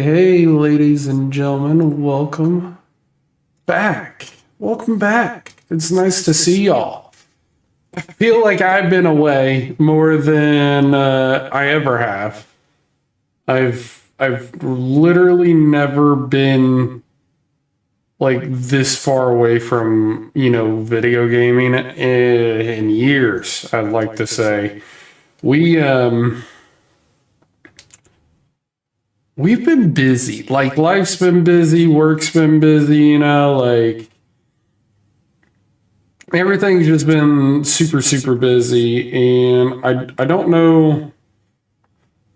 Hey, ladies and gentlemen, welcome back. Welcome back. It's nice to see y'all. I feel like I've been away more than I ever have. I've literally never been like this far away from video gaming in years. I'd like to say we. We've been busy. Like life's been busy, work's been busy, like everything's just been super, super busy. And I don't know.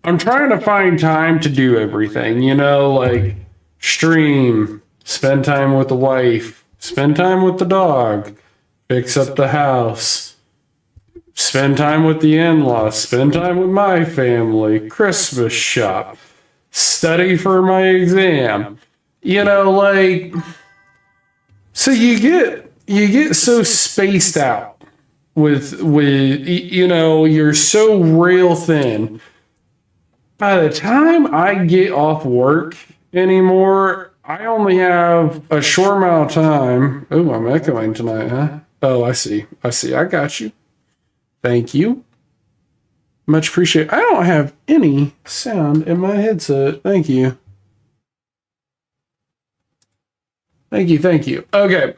I'm trying to find time to do everything, like stream, spend time with the wife, spend time with the dog, fix up the house, spend time with the in-laws, spend time with my family, Christmas shop, study for my exam. Like so you get so spaced out with you're so rail thin. By the time I get off work anymore, I only have a short amount of time. Oh, I'm echoing tonight, huh? Oh, I see. I got you. Thank you. Much appreciated. I don't have any sound in my headset. Thank you. Thank you. Okay.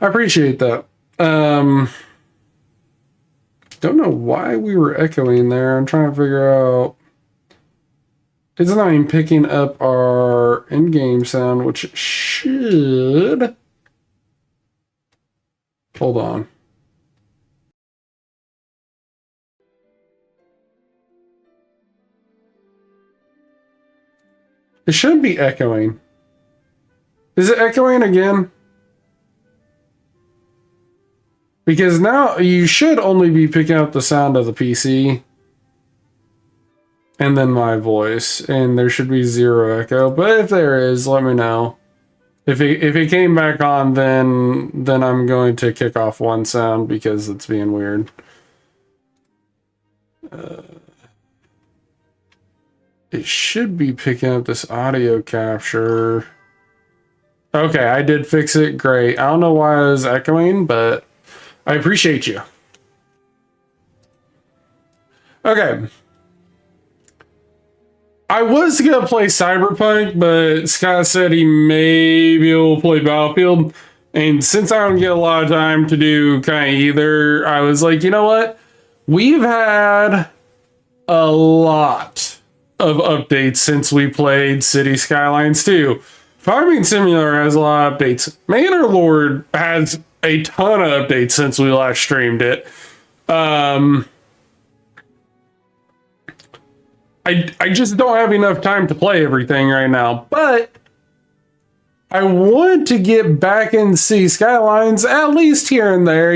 I appreciate that. Don't know why we were echoing there. I'm trying to figure out. It's not even picking up our in-game sound, which it should. Hold on. It should be echoing. Is it echoing again? Because now you should only be picking up the sound of the PC and then my voice, and there should be zero echo. But if there is, let me know. If it came back on, then I'm going to kick off one sound because it's being weird. It should be picking up this audio capture. Okay, I did fix it. Great. I don't know why I was echoing, but I appreciate you. Okay. I was going to play Cyberpunk, but Scott said he maybe will play Battlefield. And since I don't get a lot of time to do kind of either, I was like, you know what? We've had a lot of updates since we played City Skylines 2. Farming Simulator has a lot of updates. Manor Lord has a ton of updates since we last streamed it. I just don't have enough time to play everything right now, but I want to get back and see Skylines at least here and there.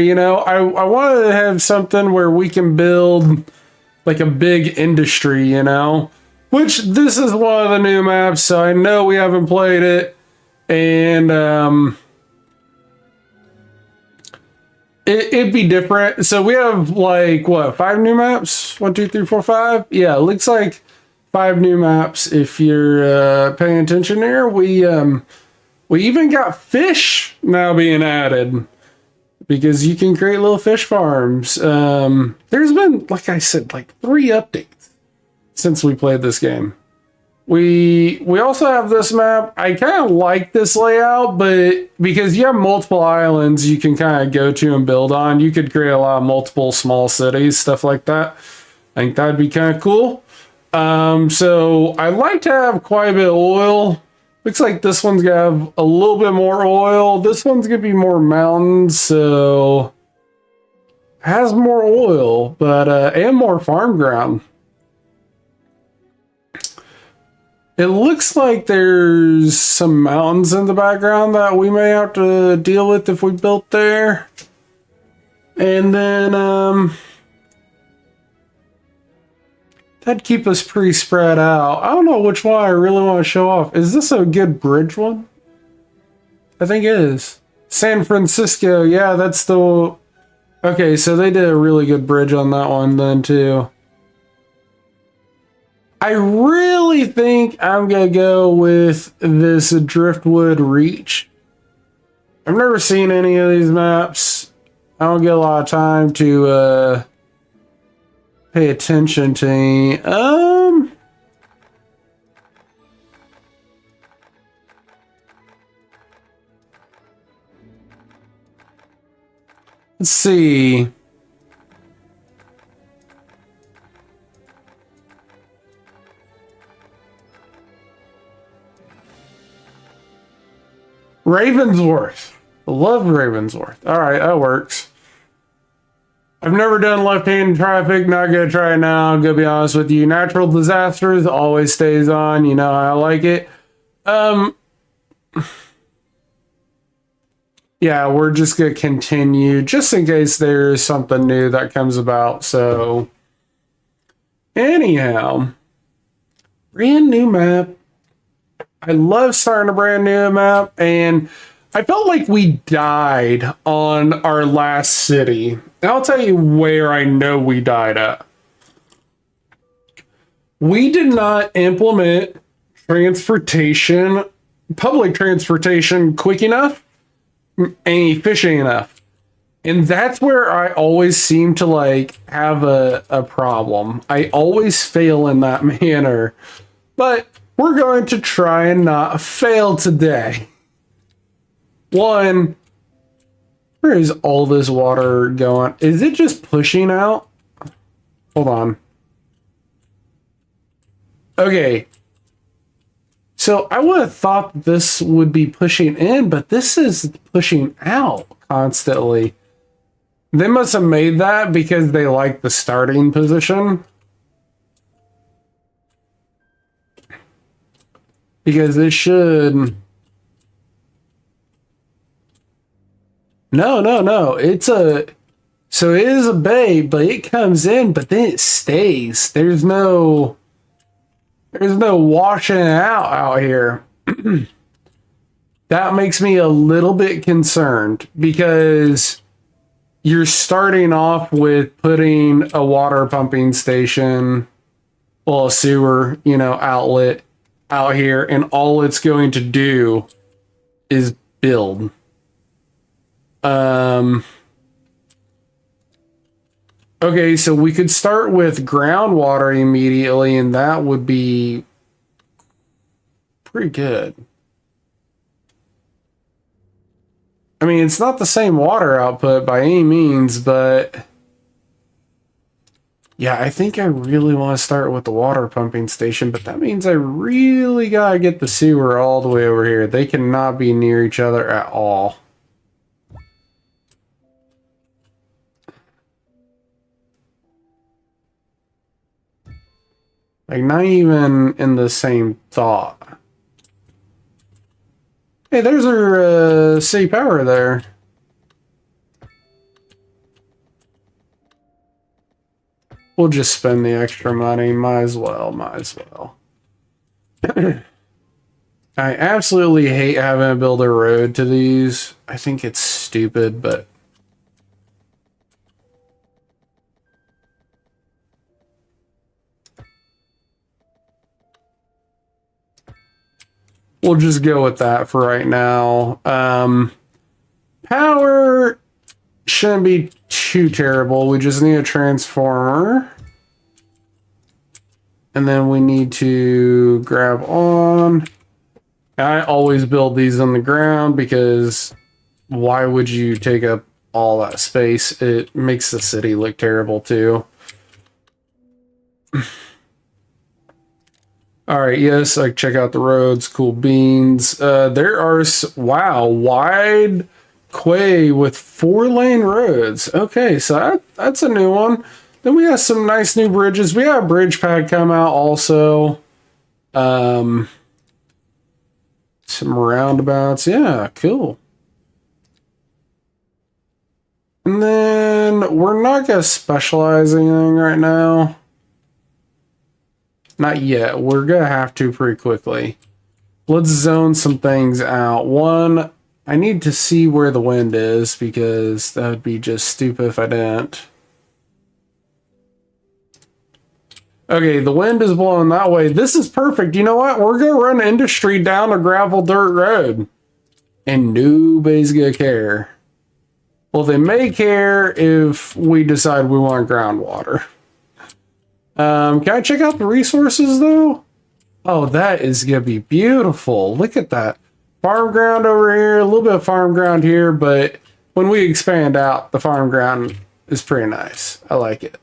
I wanted to have something where we can build like a big industry, which this is one of the new maps, so I know we haven't played it, and it'd be different. So we have like what, 5 new maps? 1, 2, 3, 4, 5. Yeah, it looks like 5 new maps. If you're paying attention there, we even got fish now being added because you can create little fish farms. There's been, like I said, like 3 updates since we played this game. We also have this map. I kind of like this layout, but because you have multiple islands you can kind of go to and build on, you could create a lot of multiple small cities, stuff like that. I think that'd be kind of cool. So I like to have quite a bit of oil. Looks like this one's gonna have a little bit more oil. This one's gonna be more mountains, so has more oil, but and more farm ground. It looks like there's some mountains in the background that we may have to deal with if we built there. And then, that'd keep us pretty spread out. I don't know which one I really want to show off. Is this a good bridge one? I think it is. San Francisco, yeah, that's the... Okay, so they did a really good bridge on that one then, too. I really think I'm going to go with this Driftwood Reach. I've never seen any of these maps. I don't get a lot of time to pay attention to any. Let's see. Ravensworth. I love Ravensworth. All right, that works. I've never done left-hand traffic. Not gonna try it now. I'm gonna be honest with you. Natural disasters always stays on. You know how I like it. Yeah, we're just gonna continue just in case there's something new that comes about. So, anyhow, brand new map. I love starting a brand new map, and I felt like we died on our last city. And I'll tell you where I know we died at. We did not implement transportation, public transportation quick enough and efficient enough. And that's where I always seem to like have a problem. I always fail in that manner. But we're going to try and not fail today. One, where is all this water going? Is it just pushing out? Hold on. Okay. So I would have thought this would be pushing in, but this is pushing out constantly. They must have made that because they like the starting position. Because it should... No. It's a... So it is a bay, but it comes in, but then it stays. There's no washing it out here. That makes me a little bit concerned because you're starting off with putting a water pumping station, well, a sewer, outlet out here, and all it's going to do is build. Okay, so we could start with groundwater immediately, and that would be pretty good. I mean, it's not the same water output by any means, but yeah, I think I really want to start with the water pumping station, but that means I really gotta get the sewer all the way over here. They cannot be near each other at all. Like, not even in the same thought. Hey, there's our city power there. We'll just spend the extra money. Might as well. I absolutely hate having to build a road to these. I think it's stupid, but... we'll just go with that for right now. Power shouldn't be too terrible. We just need a transformer. And then we need to grab on. I always build these on the ground because why would you take up all that space? It makes the city look terrible too. All right, yes, I check out the roads. Cool beans. There are, wow, wide quay with 4-lane roads. Okay, so that's a new one. Then we have some nice new bridges. We have a bridge pad come out also. Some roundabouts. Yeah, cool. And then we're not going to specialize anything right now. Not yet. We're going to have to pretty quickly. Let's zone some things out. One, I need to see where the wind is because that would be just stupid if I didn't. Okay, the wind is blowing that way. This is perfect. You know what? We're going to run industry down a gravel dirt road. And nobody's going to care. Well, they may care if we decide we want groundwater. Can I check out the resources, though? Oh, that is going to be beautiful. Look at that. Farm ground over here, a little bit of farm ground here, but when we expand out, the farm ground is pretty nice. I like it.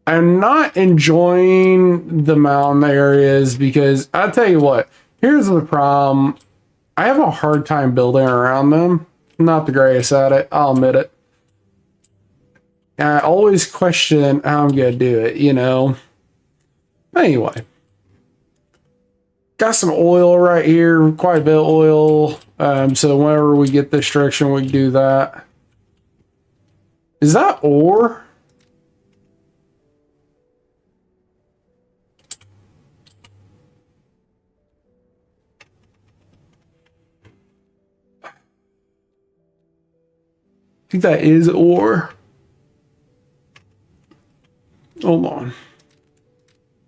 I'm not enjoying the mountain areas because I'll tell you what, here's the problem. I have a hard time building around them. I'm not the greatest at it, I'll admit it. And I always question how I'm going to do it, you know. Anyway. Got some oil right here, quite a bit of oil. So whenever we get this direction, we can do that. Is that ore? I think that is ore. Hold on.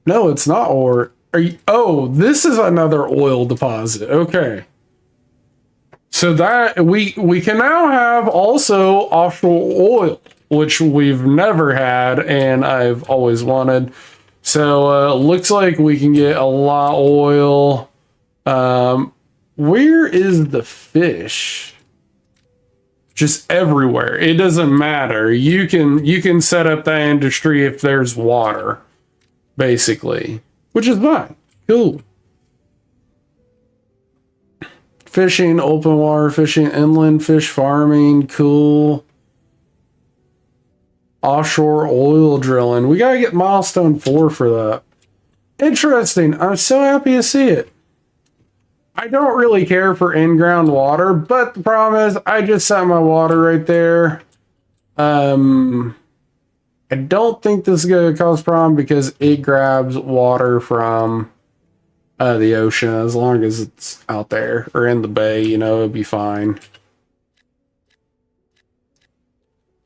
No, it's not ore. Are you, oh, this is another oil deposit. Okay. So that we can now have also offshore oil, which we've never had and I've always wanted. So looks like we can get a lot of oil. Where is the fish? Just everywhere. It doesn't matter. You can set up that industry if there's water, basically, which is fine. Cool. Fishing, open water fishing, inland fish farming, cool. Offshore oil drilling. We gotta get milestone 4 for that. Interesting. I'm so happy to see it. I don't really care for in-ground water, but the problem is I just set my water right there. I don't think this is going to cause a problem because it grabs water from the ocean as long as it's out there or in the bay, you know, it'll be fine.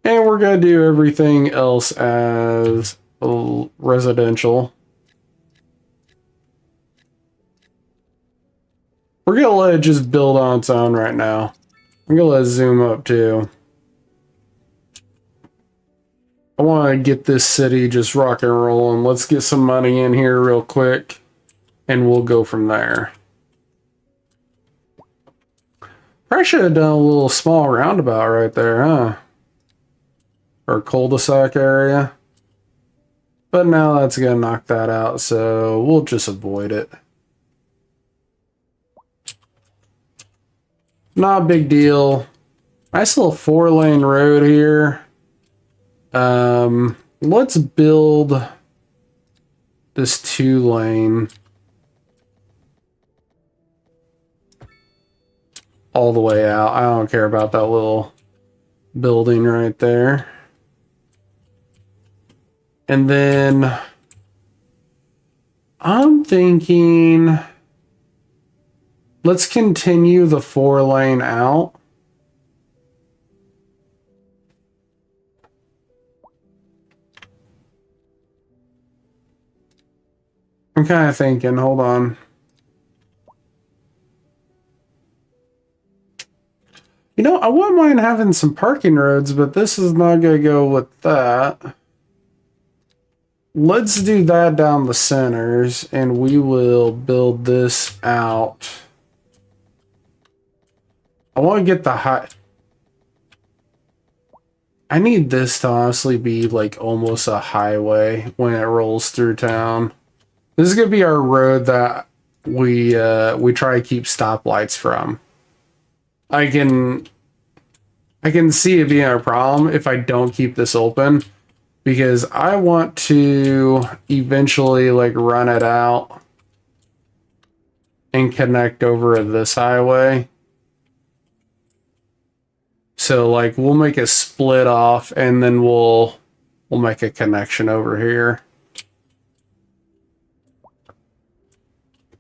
And we're going to do everything else as residential. We're going to let it just build on its own right now. I'm going to let it zoom up too. I want to get this city just rock and rolling. Let's get some money in here real quick. And we'll go from there. Probably should have done a little small roundabout right there, huh? Or cul-de-sac area. But now that's going to knock that out, so we'll just avoid it. Not a big deal. Nice little 4-lane road here. Let's build this 2-lane all the way out. I don't care about that little building right there. And then I'm thinking let's continue the 4-lane out. I'm kind of thinking, hold on. You know, I wouldn't mind having some parking roads, but this is not going to go with that. Let's do that down the centers, and we will build this out. I want to get the high... I need this to honestly be like almost a highway when it rolls through town. This is going to be our road that we try to keep stoplights from. I can see it being a problem if I don't keep this open, because I want to eventually like run it out and connect over this highway. So like we'll make a split off and then we'll make a connection over here.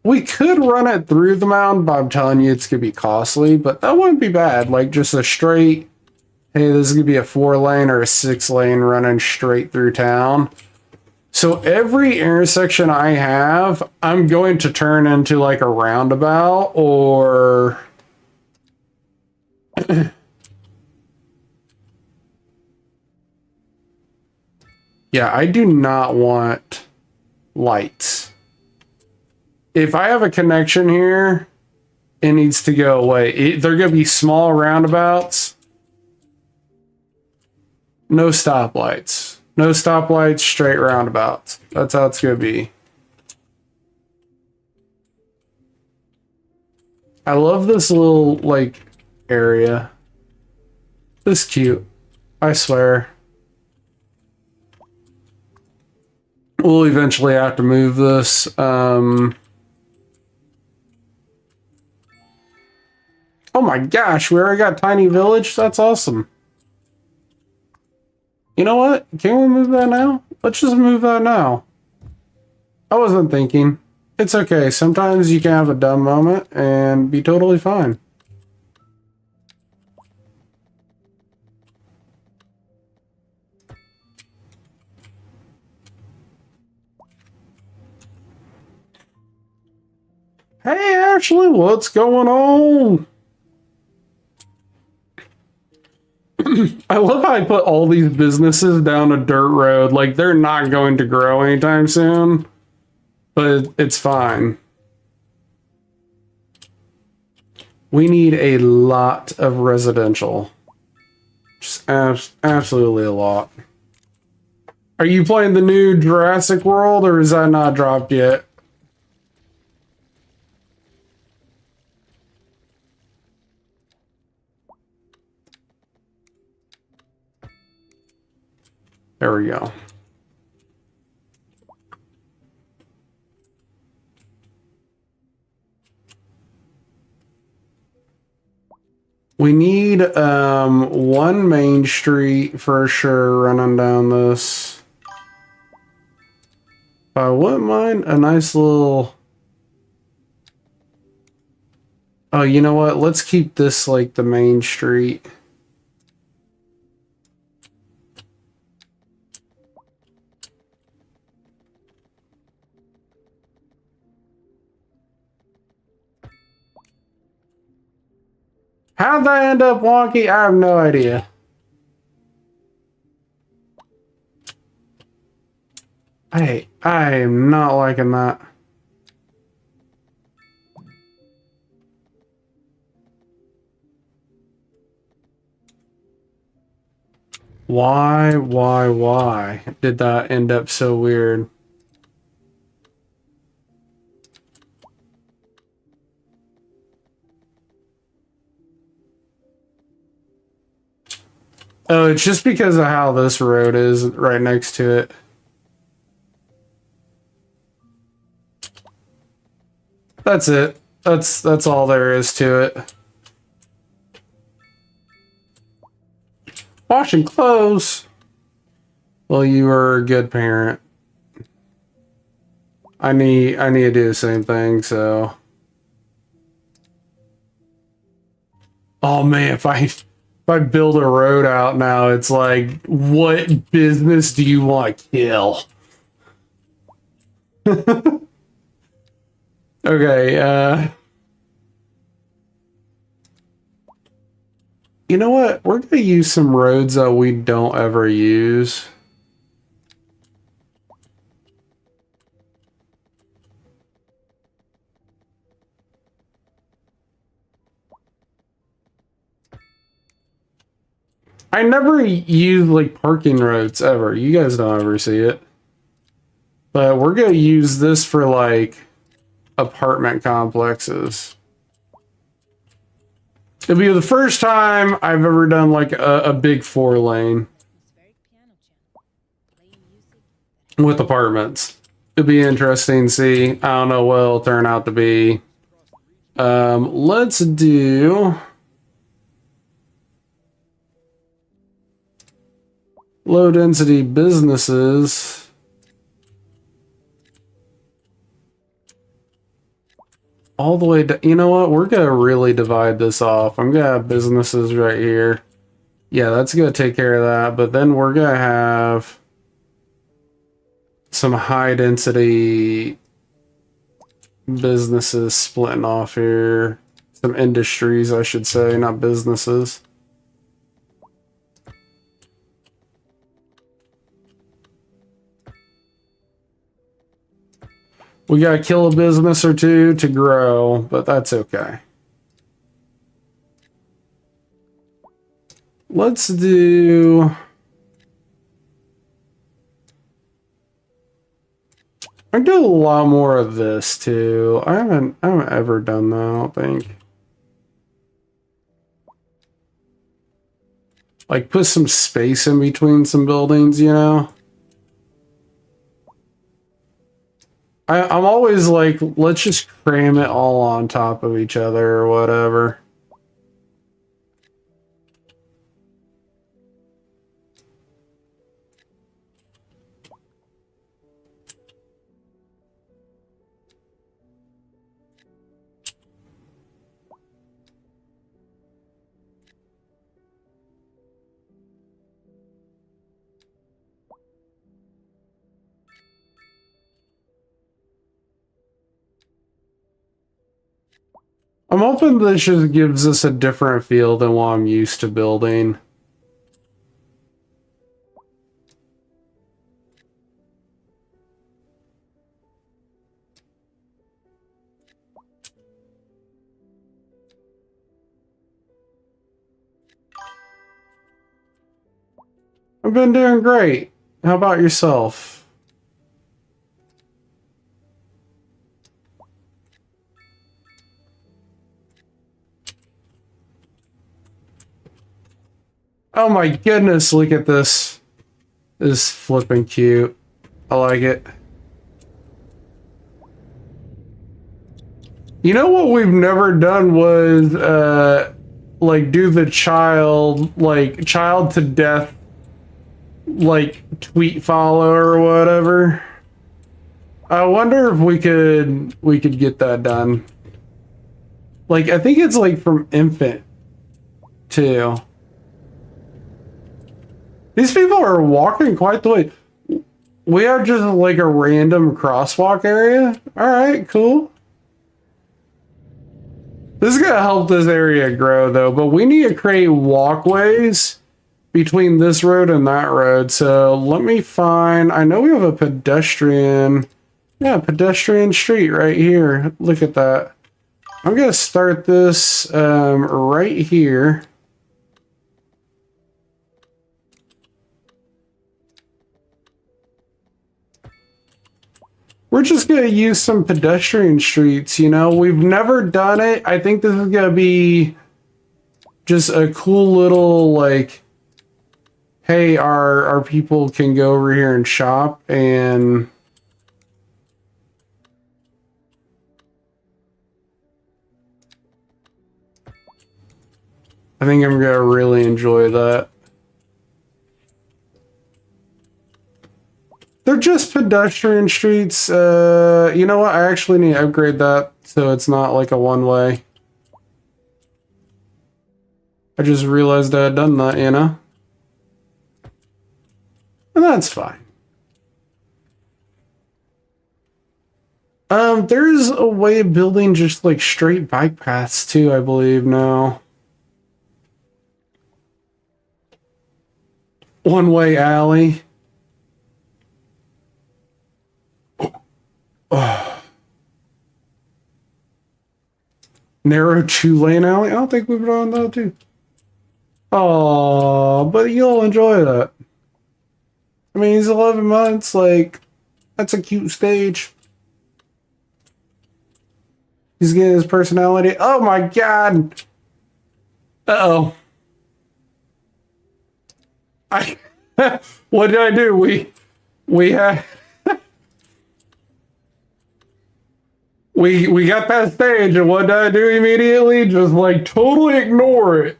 We could run it through the mountain, but I'm telling you it's gonna be costly, but that wouldn't be bad. Like just a straight hey, this is going to be a 4-lane or a 6-lane running straight through town. So every intersection I have, I'm going to turn into like a roundabout or... Yeah, I do not want lights. If I have a connection here, it needs to go away. They're going to be small roundabouts. No stoplights. No stoplights, straight roundabouts. That's how it's going to be. I love this little, like, area. This is cute. I swear. We'll eventually have to move this. Oh my gosh, we already got Tiny Village? That's awesome. You know what? Can we move that now? Let's just move that now. I wasn't thinking. It's okay. Sometimes you can have a dumb moment and be totally fine. Hey, Ashley, what's going on? I love how I put all these businesses down a dirt road. Like, they're not going to grow anytime soon, but it's fine. We need a lot of residential. Just absolutely a lot. Are you playing the new Jurassic World, or is that not dropped yet? There we go. We need one main street for sure running down this. I wouldn't mind a nice little... Oh, you know what? Let's keep this like the main street. How'd that end up wonky? I have no idea. I am not liking that. Why did that end up so weird? Oh, it's just because of how this road is right next to it. That's it. That's all there is to it. Washing clothes. Well, you are a good parent. I need to do the same thing, so. Oh man, if I build a road out now, it's like, what business do you want to kill? Okay, you know what? We're gonna use some roads that we don't ever use. I never use like parking roads ever. You guys don't ever see it. But we're gonna use this for like apartment complexes. It'll be the first time I've ever done like a big 4-lane with apartments. It'll be interesting to see. I don't know what it'll turn out to be. Let's do low density businesses. All the way to, you know what? We're gonna really divide this off. I'm gonna have businesses right here. Yeah, that's gonna take care of that. But then we're gonna have some high density businesses splitting off here. Some industries, I should say, not businesses. We gotta kill a business or two to grow, but that's okay. Let's do... I do a lot more of this too. I haven't ever done that, I don't think. Like put some space in between some buildings, you know? I'm always like, let's just cram it all on top of each other or whatever. I'm hoping this just gives us a different feel than what I'm used to building. I've been doing great. How about yourself? Oh my goodness, look at this. This is flipping cute. I like it. You know what we've never done was like do the child to death like tweet follow or whatever. I wonder if we could get that done. Like I think it's like from infant too. These people are walking quite the way. We have just like a random crosswalk area. All right, cool. This is gonna help this area grow though, but we need to create walkways between this road and that road. So let me find, I know we have a pedestrian, yeah, pedestrian street right here. Look at that. I'm gonna start this right here. We're just going to use some pedestrian streets, you know? We've never done it. I think this is going to be just a cool little, like, hey, our people can go over here and shop, and I think I'm going to really enjoy that. They're just pedestrian streets. You know what? I actually need to upgrade that so it's not like a one-way. I just realized I had done that, you know? And that's fine. There's a way of building just like straight bike paths too, I believe now. One-way alley. Oh. Narrow two-lane alley? I don't think we've done that too. Oh, but you'll enjoy that. I mean, he's 11 months, like, that's a cute stage. He's getting his personality. Oh my god! Uh-oh. What did I do? We had... We got that stage, and what did I do immediately? Just like totally ignore it.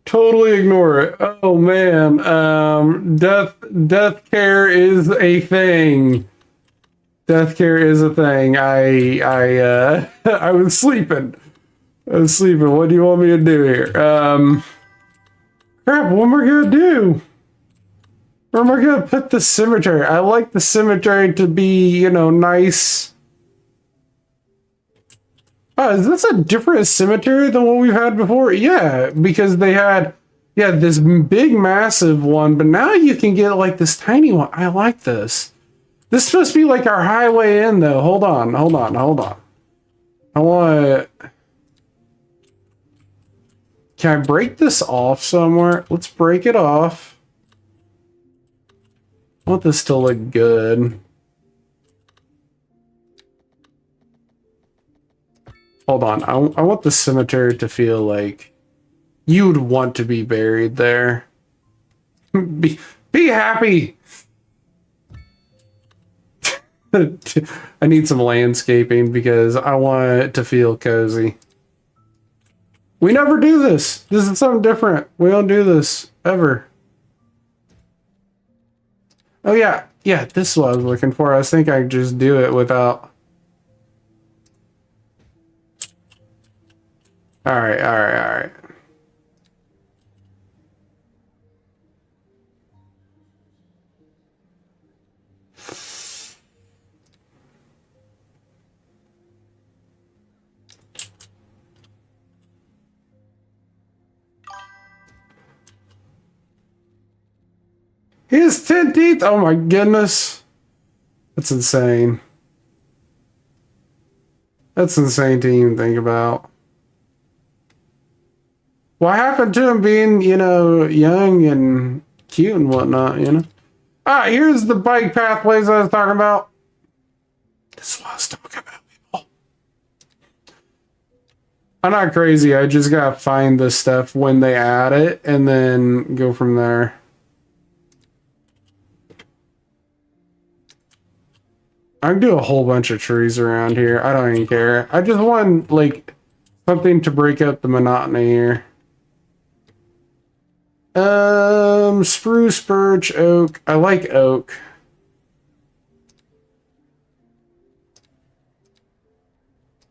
Totally ignore it. Oh man, death care is a thing. Death care is a thing. I was sleeping. What do you want me to do here? Crap, what am I gonna do? Where am I gonna put the cemetery? I like the cemetery to be, you know, nice. Oh, is this a different cemetery than what we've had before? Yeah, because they had, yeah, this big, massive one, but now you can get like this tiny one. I like this. This is supposed to be like our highway in, though. Hold on, hold on, hold on. I want... Can I break this off somewhere? Let's break it off. I want this to look good. Hold on. I want the cemetery to feel like you would want to be buried there. Be happy. I need some landscaping because I want it to feel cozy. We never do this. This is something different. We don't do this ever. Oh yeah. Yeah, this is what I was looking for. I think I could just do it without... Alright, alright, alright. His 10 teeth! Oh my goodness. That's insane. That's insane to even think about. What happened to him being, you know, young and cute and whatnot, you know? Ah, here's the bike pathways I was talking about. This is what I was talking about, people. I'm not crazy. I just gotta find this stuff when they add it and then go from there. I can do a whole bunch of trees around here. I don't even care. I just want, like, something to break up the monotony here. Spruce, birch, oak. I like oak.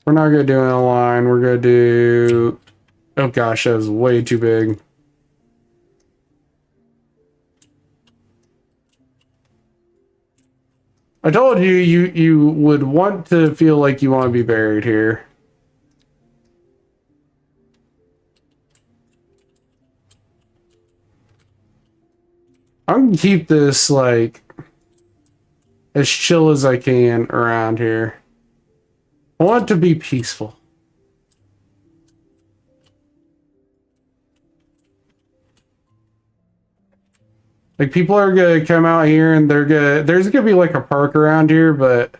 We're not gonna do it in a line. We're gonna do... Oh gosh, that was way too big. I told you, you would want to feel like you want to be buried here. I'm gonna keep this, like, as chill as I can around here. I want it to be peaceful. Like, people are gonna come out here and there's gonna be like a park around here, but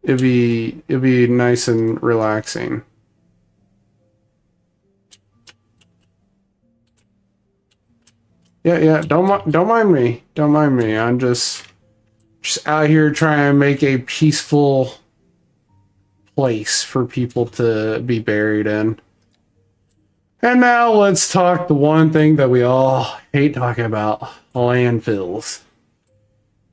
it'd be nice and relaxing. Yeah, don't mind me. Don't mind me. I'm just out here trying to make a peaceful place for people to be buried in. And now let's talk the one thing that we all hate talking about, landfills.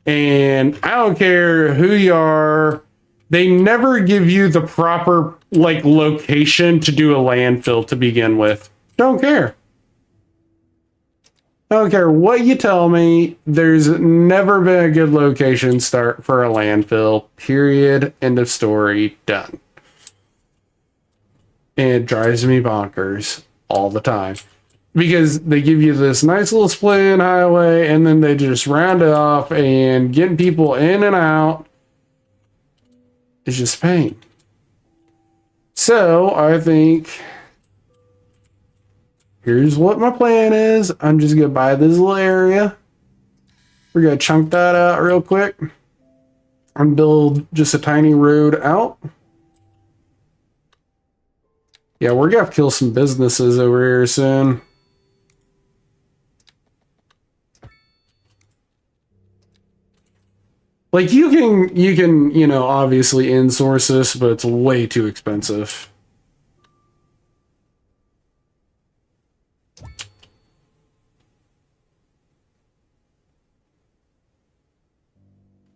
And I don't care who you are, they never give you the proper, like, location to do a landfill to begin with. Don't care. I don't care what you tell me, there's never been a good location start for a landfill. Period. End of story. Done. And it drives me bonkers all the time. Because they give you this nice little split highway and then they just round it off and getting people in and out is just pain. So I think here's what my plan is. I'm just gonna buy this little area. We're gonna chunk that out real quick and build just a tiny road out. Yeah, we're gonna have to kill some businesses over here soon. Like, you can, you know, obviously insource this, but it's way too expensive.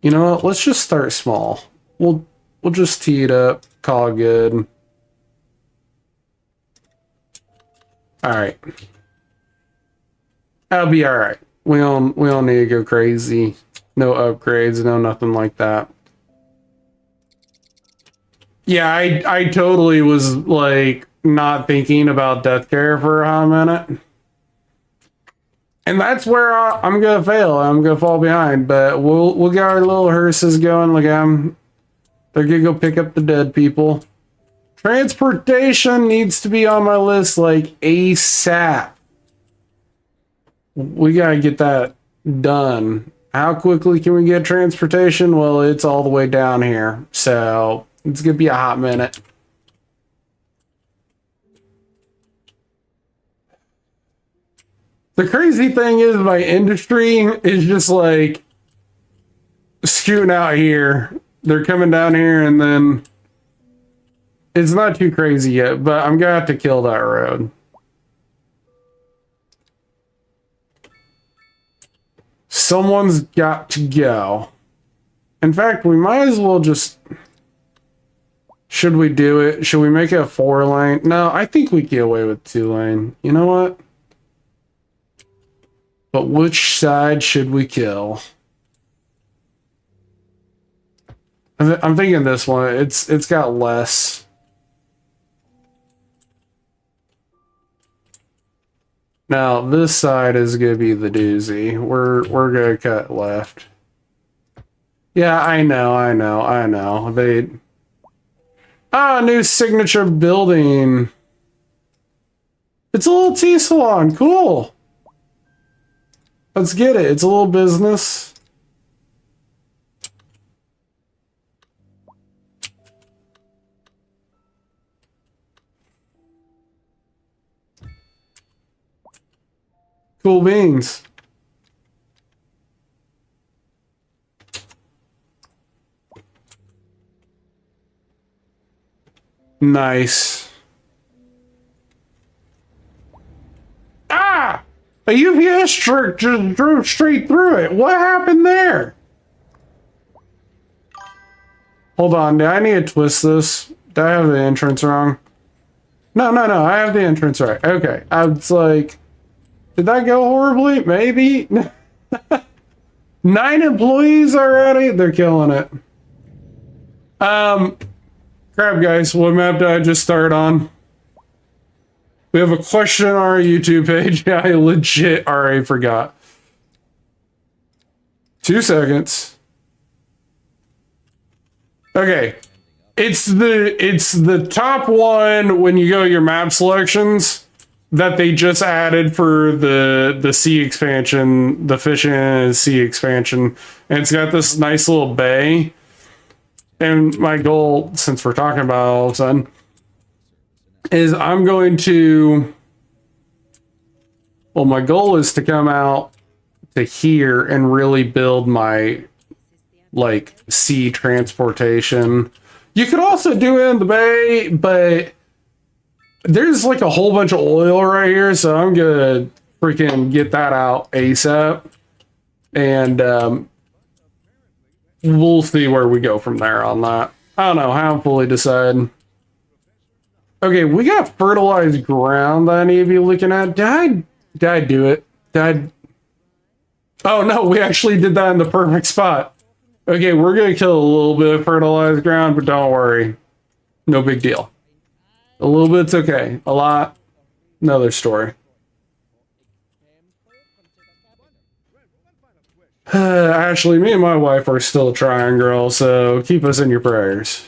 You know what? Let's just start small. We'll just tee it up, call it good. All right. That'll be all right. We don't need to go crazy. No upgrades, no nothing like that. Yeah, I totally was like not thinking about death care for a hot minute. And that's where I'm gonna fail. I'm gonna fall behind. But we'll get our little hearses going. Look at them. They're gonna go pick up the dead people. Transportation needs to be on my list like ASAP. We gotta get that done. How quickly can we get transportation? Well, it's all the way down here, so it's gonna be a hot minute. The crazy thing is my industry is just like scooting out here. They're coming down here and then it's not too crazy yet, but I'm gonna have to kill that road. Someone's got to go. In fact, we might as well just... Should we do it? Should we make it a 4-lane? No, I think we get away with 2-lane. You know what? But which side should we kill? I'm thinking this one. It's got less. Now this side is gonna be the doozy. We're gonna cut left. Yeah, I know. New signature building. It's a little tea salon. Cool. Let's get it. It's a little business. Cool beans. Nice. Ah! A UPS truck just drove straight through it. What happened there? Hold on. Do I need to twist this? Do I have the entrance wrong? No. I have the entrance right. Okay. I was like... Did that go horribly? Maybe. 9 employees already? They're killing it. Crap, guys. What map did I just start on? We have a question on our YouTube page. I legit already forgot. 2 seconds. Okay. It's the top one when you go to your map selections that they just added for the sea expansion, the fishing and sea expansion. And it's got this nice little bay. And my goal, since we're talking about it all of a sudden, is I'm going to... Well, my goal is to come out to here and really build my, like, sea transportation. You could also do it in the bay, but... There's like a whole bunch of oil right here, so I'm gonna freaking get that out ASAP. And we'll see where we go from there on that. I don't know, I haven't fully decided. Okay, we got fertilized ground that I need to be looking at. Did I do it? Oh no, we actually did that in the perfect spot. Okay, we're gonna kill a little bit of fertilized ground, but don't worry. No big deal. A little bit's okay. A lot, another story. Ashley, me and my wife are still trying, girl, so keep us in your prayers.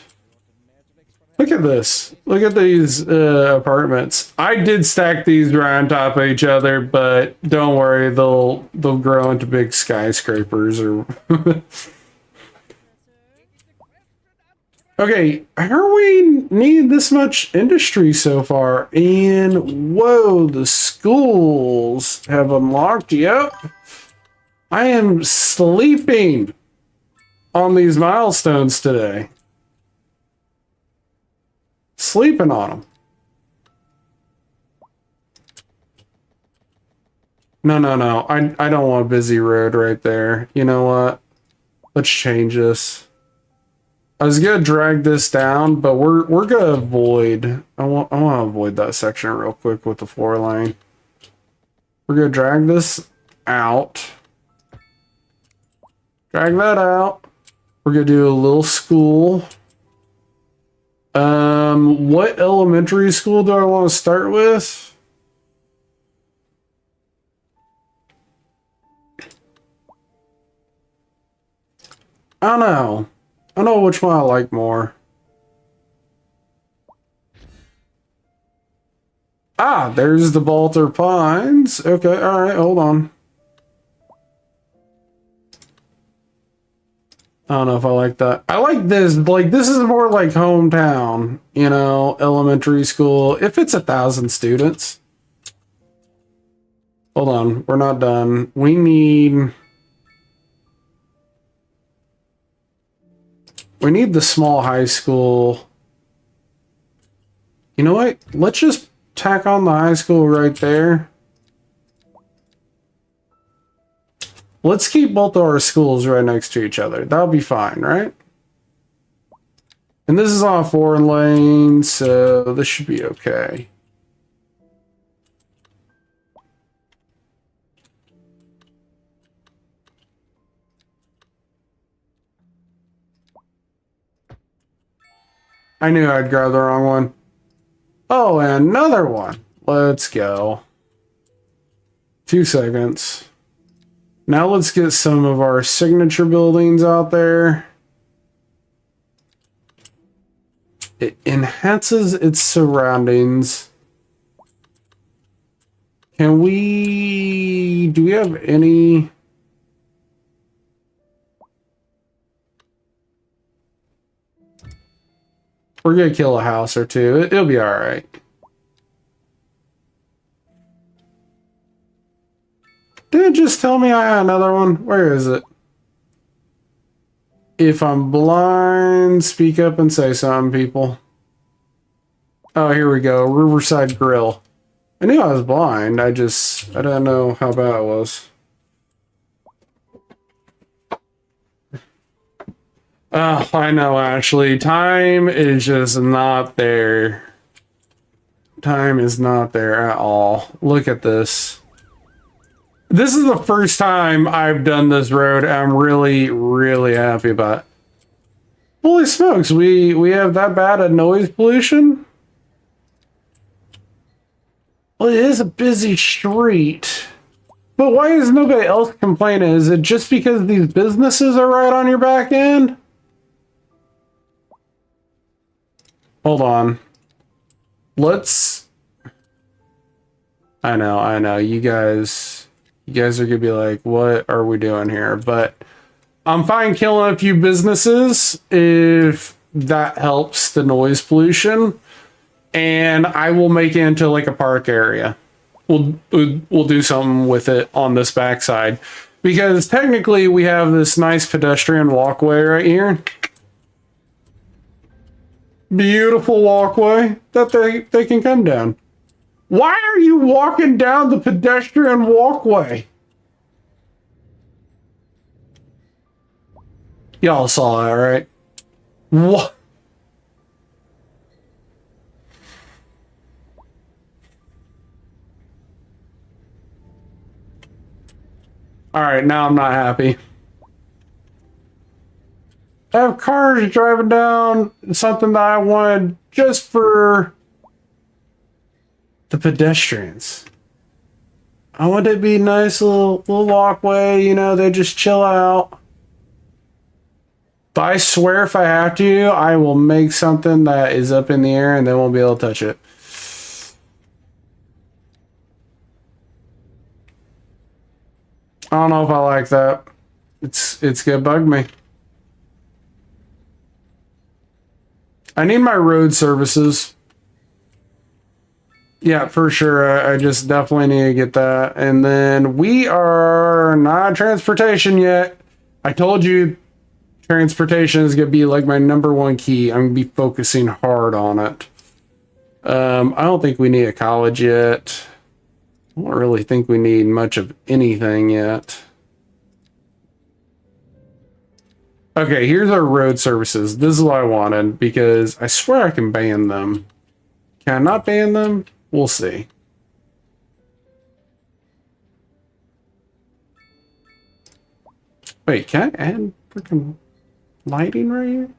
Look at this. Look at these apartments. I did stack these right on top of each other, but don't worry, they'll grow into big skyscrapers or... Okay, how we need this much industry so far? And whoa, the schools have unlocked. Yep. I am sleeping on these milestones today. Sleeping on them. No. I don't want a busy road right there. You know what? Let's change this. I was gonna drag this down, but we're gonna avoid. I want to avoid that section real quick with the floor line. We're gonna drag this out. Drag that out. We're gonna do a little school. What elementary school do I want to start with? I don't know. I don't know which one I like more. Ah, there's the Balter Pines. Okay, alright, hold on. I don't know if I like that. I like this. Like, this is more like hometown, you know, elementary school. If it's 1,000 students. Hold on, we're not done. We need the small high school. You know what? Let's just tack on the high school right there. Let's keep both of our schools right next to each other. That'll be fine, right? And this is on a 4-lane, so this should be okay. I knew I'd grab the wrong one. Oh, and another one. Let's go. 2 seconds. Now let's get some of our signature buildings out there. It enhances its surroundings. Do we have any? We're gonna kill a house or two. It'll be all right. Didn't it just tell me I had another one? Where is it? If I'm blind, speak up and say something, people. Oh, here we go. Riverside Grill. I knew I was blind. I didn't know how bad it was. Oh, I know, actually. Time is just not there. Time is not there at all. Look at this. This is the first time I've done this road. I'm really, really happy about it. Holy smokes, we have that bad at noise pollution? Well, it is a busy street. But why is nobody else complaining? Is it just because these businesses are right on your back end? Hold on. I know. You guys are gonna be like, what are we doing here? But I'm fine killing a few businesses if that helps the noise pollution. And I will make it into like a park area. We'll do something with it on this backside. Because technically we have this nice pedestrian walkway right here. Beautiful walkway that they can come down. Why are you walking down the pedestrian walkway? Y'all saw that, right? What? Alright, now I'm not happy. I have cars driving down something that I wanted just for the pedestrians. I want it to be a nice little walkway, you know, they just chill out. But I swear if I have to, I will make something that is up in the air and they won't be able to touch it. I don't know if I like that. It's gonna bug me. I need my road services. Yeah, for sure. I just definitely need to get that. And then we are not transportation yet. I told you transportation is going to be like my #1 key. I'm going to be focusing hard on it. I don't think we need a college yet. I don't really think we need much of anything yet. Okay, here's our road services. This is what I wanted because I swear I can ban them. Can I not ban them? We'll see. Wait, can I add freaking lighting right here?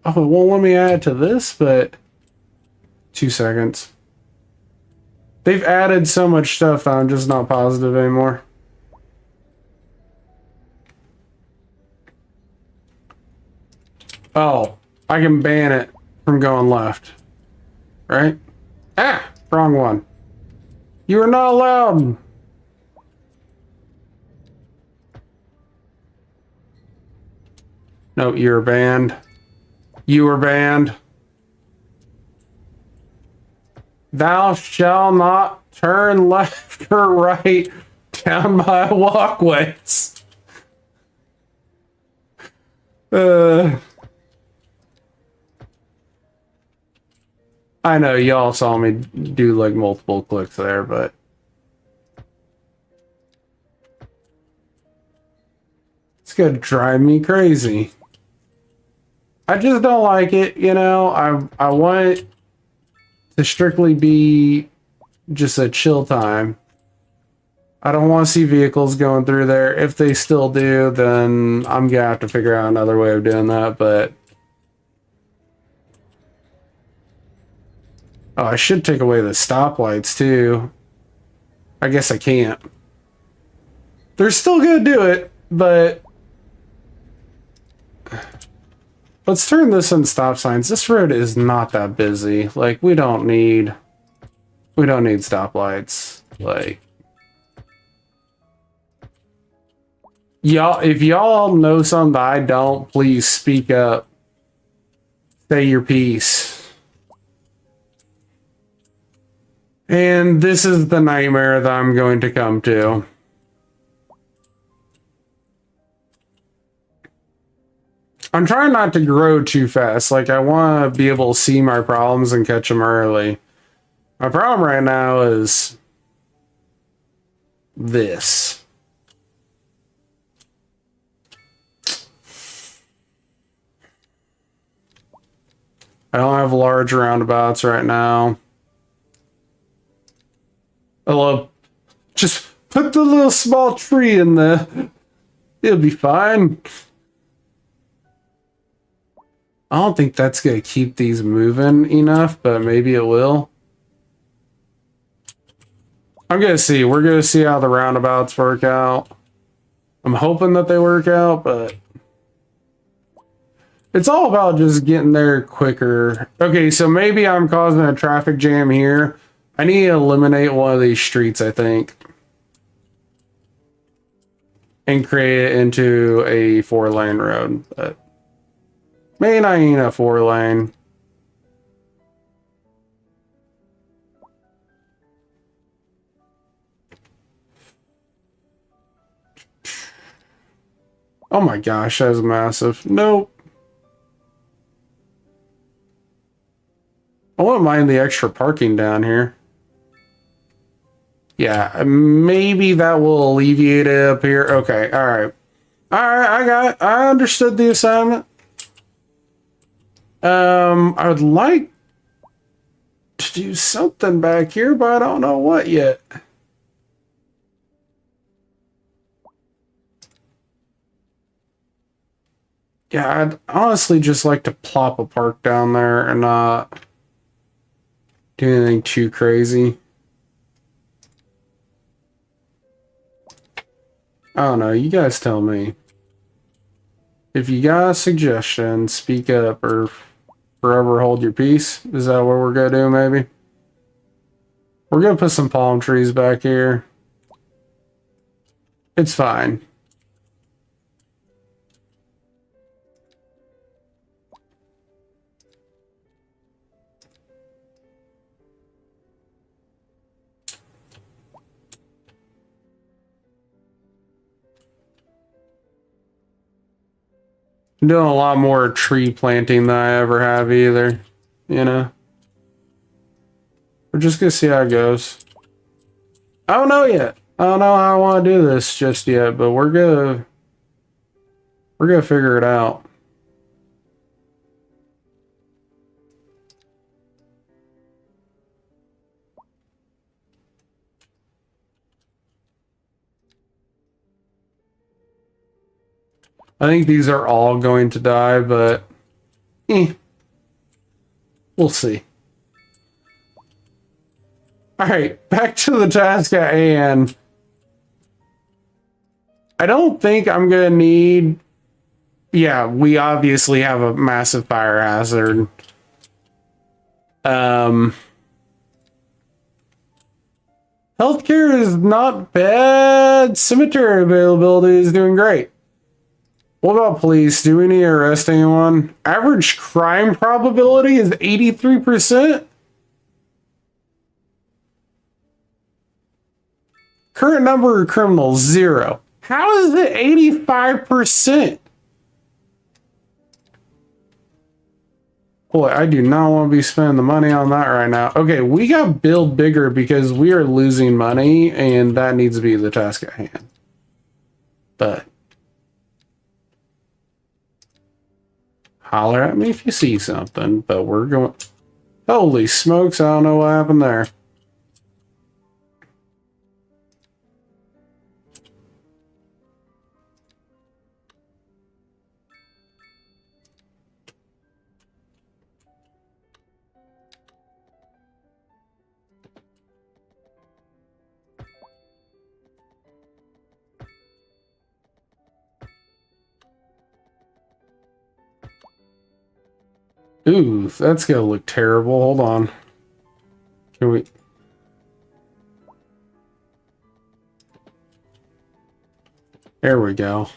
Oh, it won't let me add to this, but 2 seconds. They've added so much stuff that I'm just not positive anymore. Oh, I can ban it from going left. Right? Ah, wrong one. You are not allowed. No, you're banned. You are banned. Thou shalt not turn left or right down my walkways. I know y'all saw me do like multiple clicks there, but it's gonna drive me crazy. I just don't like it, you know. I want it to strictly be just a chill time. I don't want to see vehicles going through there. If they still do, then I'm gonna have to figure out another way of doing that, but oh, I should take away the stoplights too. I guess I can't. They're still gonna do it, but let's turn this on stop signs. This road is not that busy. Like, we don't need stoplights. Like, y'all, if y'all know something that I don't, please speak up. Say your piece. And this is the nightmare that I'm going to come to. I'm trying not to grow too fast. Like, I want to be able to see my problems and catch them early. My problem right now is this. I don't have large roundabouts right now. I love, just put the little small tree in there. It'll be fine. I don't think that's going to keep these moving enough, but maybe it will. I'm going to see. We're going to see how the roundabouts work out. I'm hoping that they work out, but it's all about just getting there quicker. Okay, so maybe I'm causing a traffic jam here. I need to eliminate one of these streets, I think, and create it into a 4-lane road. But maybe not even a 4-lane. Oh my gosh, that's massive. Nope. I wouldn't mind the extra parking down here. Yeah, maybe that will alleviate it up here. Okay, alright. Alright, I understood the assignment. I would like to do something back here, but I don't know what yet. Yeah, I'd honestly just like to plop a park down there and not do anything too crazy. I don't know, you guys tell me. If you got a suggestion, speak up or forever hold your peace. Is that what we're gonna do, maybe? We're gonna put some palm trees back here. It's fine. I'm doing a lot more tree planting than I ever have either, you know? We're just gonna see how it goes. I don't know yet. I don't know how I want to do this just yet, but we're gonna figure it out. I think these are all going to die, but we'll see. All right, back to the task at hand. I don't think I'm gonna need. Yeah, we obviously have a massive fire hazard. Healthcare is not bad. Cemetery availability is doing great. What about police? Do we need to arrest anyone? Average crime probability is 83%. Current number of criminals, 0. How is it 85%? Boy, I do not want to be spending the money on that right now. Okay, we got build bigger because we are losing money, and that needs to be the task at hand. But holler at me if you see something, but we're going... Holy smokes, I don't know what happened there. Ooh, that's gonna look terrible. Hold on. Can we... There we go.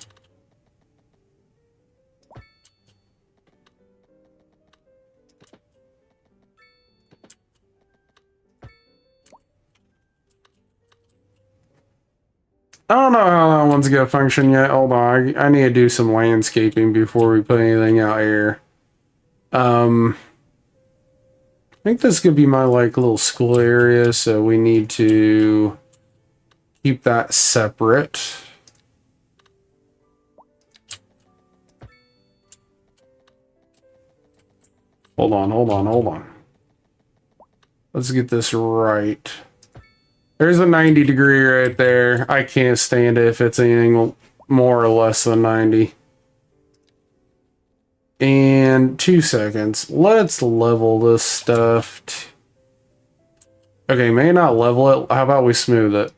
I don't know how that one's gonna function yet. Hold on. I need to do some landscaping before we put anything out here. I think this could be my like little school area, so we need to keep that separate. Hold on. Let's get this right. There's a 90 degree right there. I can't stand it if it's anything more or less than 90. And 2 seconds. Let's level this stuff. Okay, may not level it. How about we smooth it?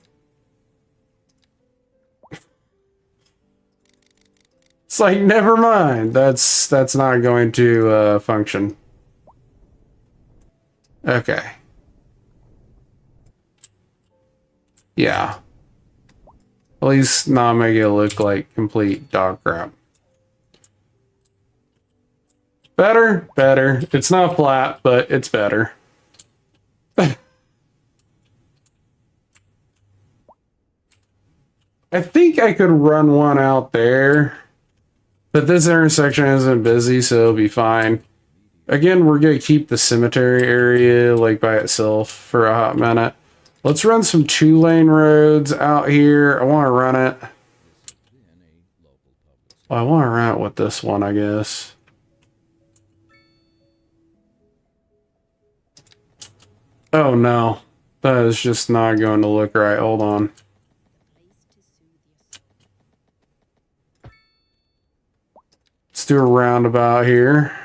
It's like, never mind. That's not going to function. Okay. Yeah. At least not make it look like complete dog crap. Better. It's not flat, but it's better. I think I could run one out there, but this intersection isn't busy, so it'll be fine. Again, we're going to keep the cemetery area like by itself for a hot minute. Let's run some 2-lane roads out here. I want to run it. Well, I want to run it with this one, I guess. Oh no, that is just not going to look right. Hold on. Let's do a roundabout here.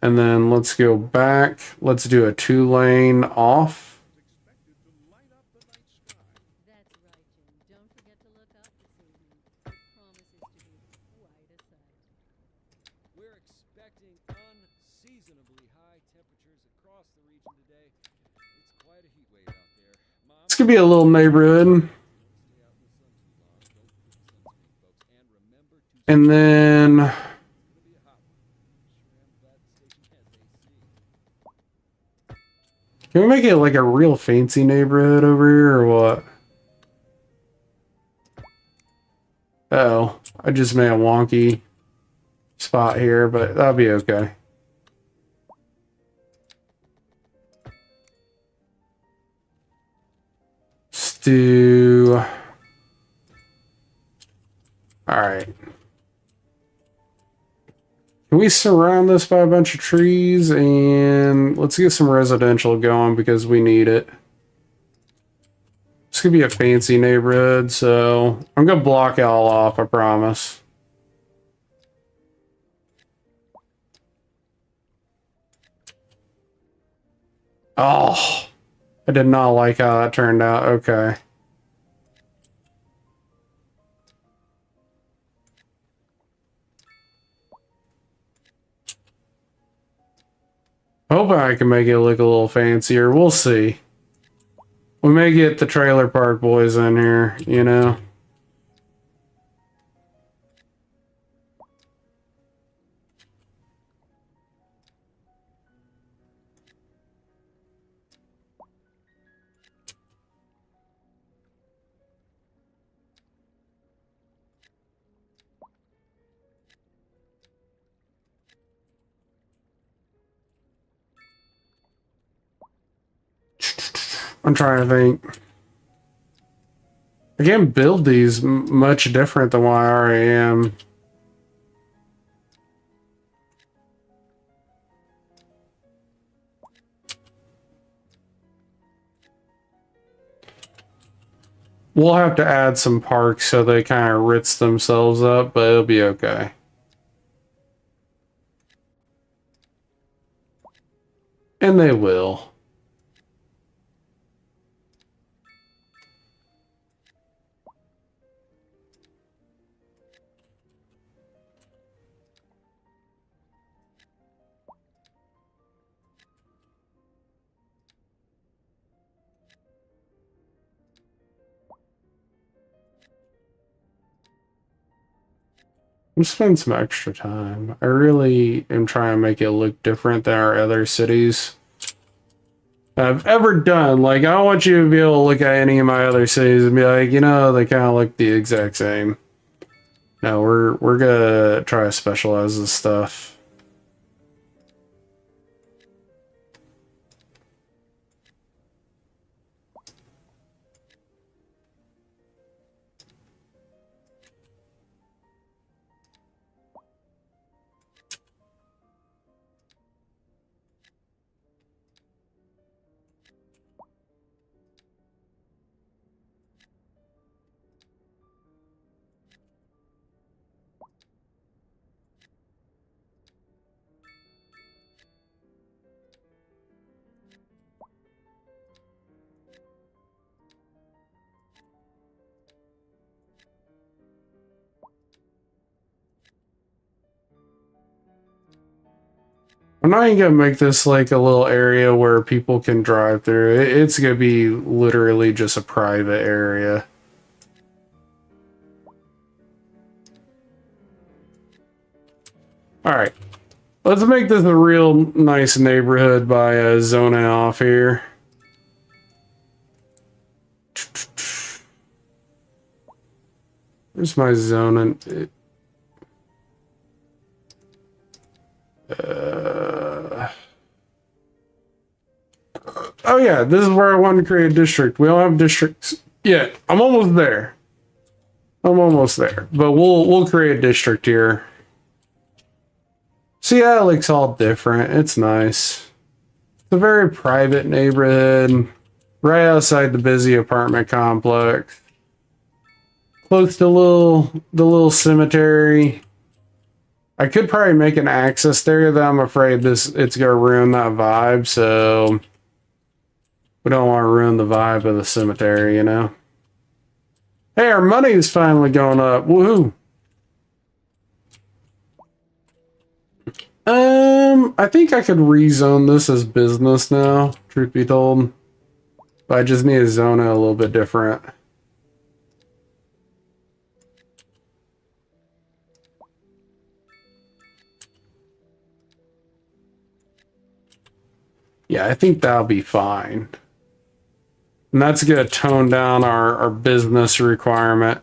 And then let's go back. Let's do a 2-lane off. This could be a little neighborhood. And then can we make it like a real fancy neighborhood over here or what? Oh, I just made a wonky spot here, but that'll be okay. Let's do... Alright. Can we surround this by a bunch of trees? And let's get some residential going because we need it. This could be a fancy neighborhood, so I'm going to block it all off, I promise. Oh, I did not like how that turned out. Okay. Hoping I can make it look a little fancier. We'll see. We may get the trailer park boys in here, you know. I'm trying to think. I can't build these much different than what I already am. We'll have to add some parks so they kind of ritz themselves up, but it'll be okay. And they will. I'm spending some extra time. I really am trying to make it look different than our other cities I've ever done. Like, I don't want you to be able to look at any of my other cities and be like, you know, they kind of look the exact same. No, we're gonna try to specialize this stuff. I'm not even gonna make this like a little area where people can drive through. It's gonna be literally just a private area. All right, let's make this a real nice neighborhood by zoning off here. Where's my zoning? Oh yeah, this is where I wanted to create a district. We don't have districts yet. I'm almost there. But we'll create a district here. See, that looks all different. It's nice. It's a very private neighborhood, right outside the busy apartment complex. Close to the little cemetery. I could probably make an access there, that I'm afraid it's gonna ruin that vibe, so we don't want to ruin the vibe of the cemetery, you know? Hey, our money is finally going up. Woohoo! I think I could rezone this as business now, truth be told. But I just need to zone it a little bit different. Yeah, I think that'll be fine. And that's going to tone down our business requirement.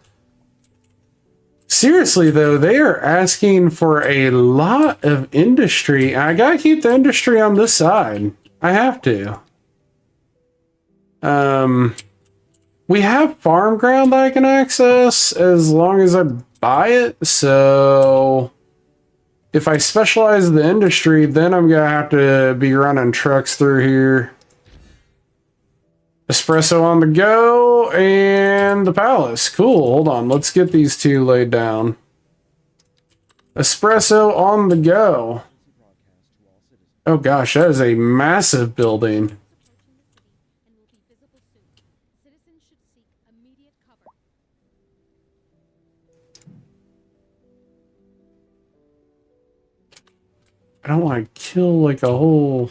Seriously, though, they are asking for a lot of industry. I got to keep the industry on this side. I have to. We have farm ground I can access as long as I buy it. So if I specialize the industry, then I'm going to have to be running trucks through here. Espresso on the go and the palace. Cool. Hold on. Let's get these two laid down. Espresso on the go. Oh gosh, that is a massive building. I don't want to kill like a whole...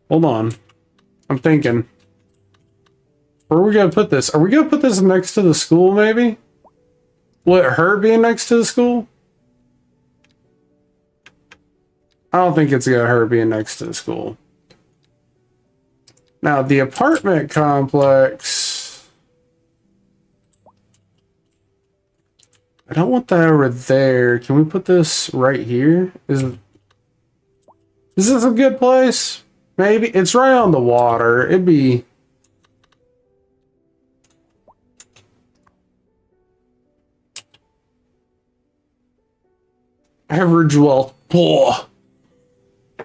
Hold on. I'm thinking. Where are we going to put this? Are we going to put this next to the school, maybe? What, her being next to the school? I don't think it's got her being next to the school. Now, the apartment complex... I don't want that over there. Can we put this right here? Is this a good place? Maybe. It's right on the water. It'd be... Average wealth poor.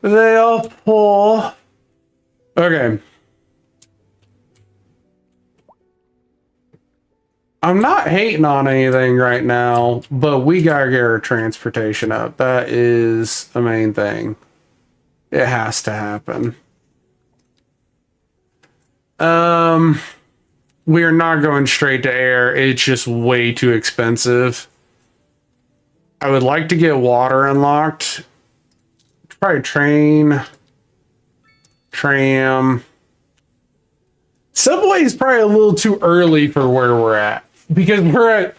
They are poor. Okay. I'm not hating on anything right now, but we gotta get our transportation up. That is the main thing. It has to happen. We are not going straight to air. It's just way too expensive. I would like to get water unlocked. Probably train, tram. Subway is probably a little too early for where we're at because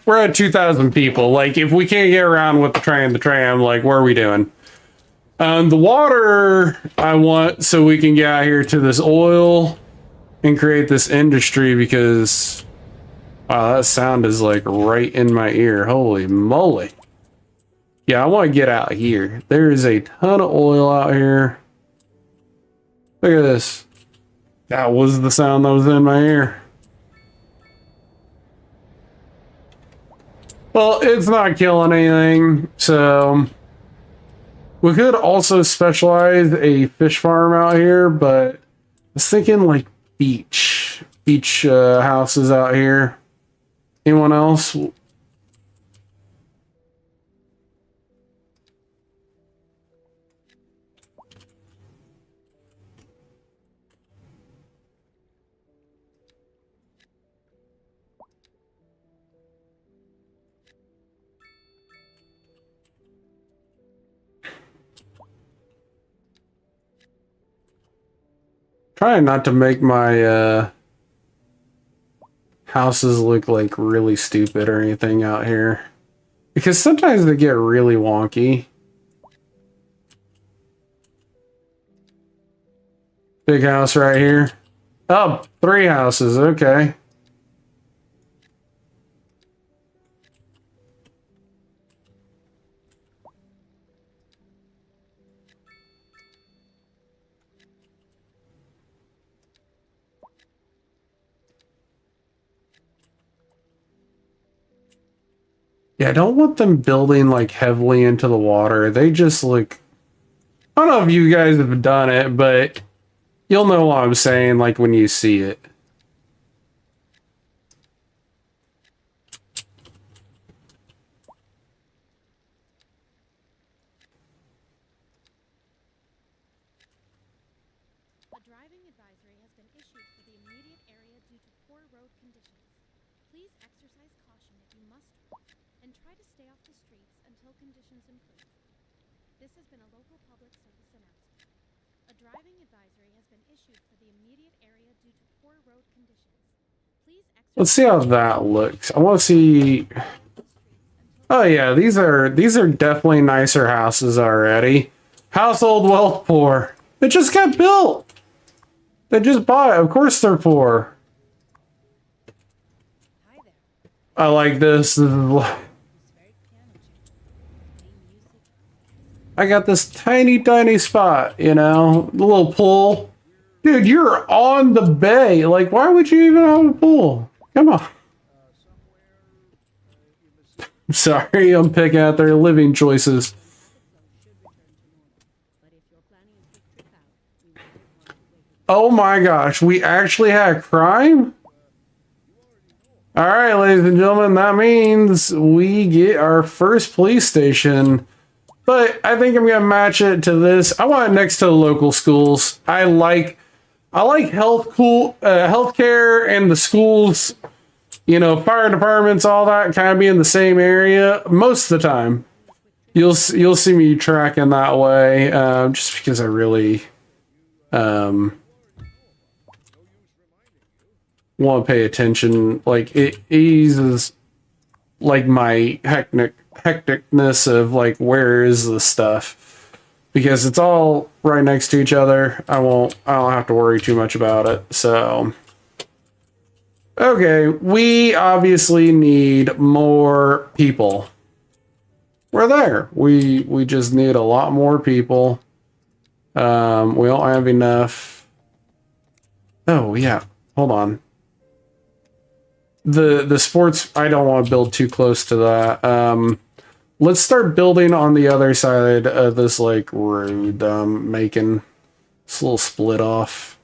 we're at 2,000 people. Like, if we can't get around with the tram, like, what are we doing? The water I want so we can get out here to this oil and create this industry because, wow, that sound is like right in my ear. Holy moly. Yeah, I want to get out here. There is a ton of oil out here. Look at this. That was the sound that was in my ear. Well, it's not killing anything, so... We could also specialize a fish farm out here, but I was thinking like beach houses out here. Anyone else? Trying not to make my houses look like really stupid or anything out here. Because sometimes they get really wonky. Big house right here. Oh, 3 houses, okay. Yeah, I don't want them building like heavily into the water. They just look... I don't know if you guys have done it, but you'll know what I'm saying like when you see it. A driving advisory has been issued for the immediate area due to poor road conditions. Please exercise caution if you must drive, and try to stay off the streets until conditions improve. This has been a local public service announcement. A driving advisory has been issued for the immediate area due to poor road conditions. Please exercise... Let's see how that looks. I want to see... Oh yeah, these are definitely nicer houses already. Household wealth poor. It just got built. They just bought it. Of course they're poor. I like this. I got this tiny spot, you know, the little pool. Dude, you're on the bay. Like, why would you even have a pool? Come on. Sorry, I'm picking out their living choices. Oh my gosh, we actually had crime? Alright, ladies and gentlemen, that means we get our first police station. But I think I'm gonna match it to this. I want it next to the local schools. I like healthcare and the schools. fire departments, all that kind of be in the same area most of the time. You'll see me tracking that way, just because I really want to pay attention. Like it eases like my hecticness of like where is the stuff, because it's all right next to each other. I don't have to worry too much about it. So okay, we obviously need more people. We're there. We just need a lot more people. We don't have enough. Oh yeah, hold on. The sports, I don't want to build too close to that. Let's start building on the other side of this like road making this little split off.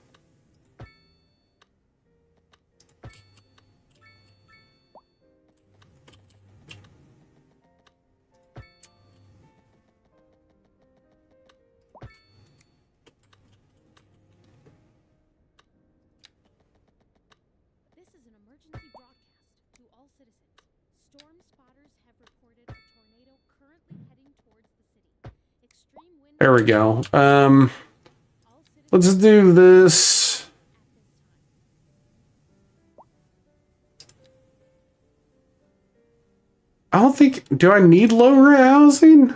This is an emergency broadcast to all citizens. Storm spotters have reported a tornado currently heading towards the city. Extreme wind. There we go. All citizens Let's do this. at this time. I don't think, do I need low rent housing?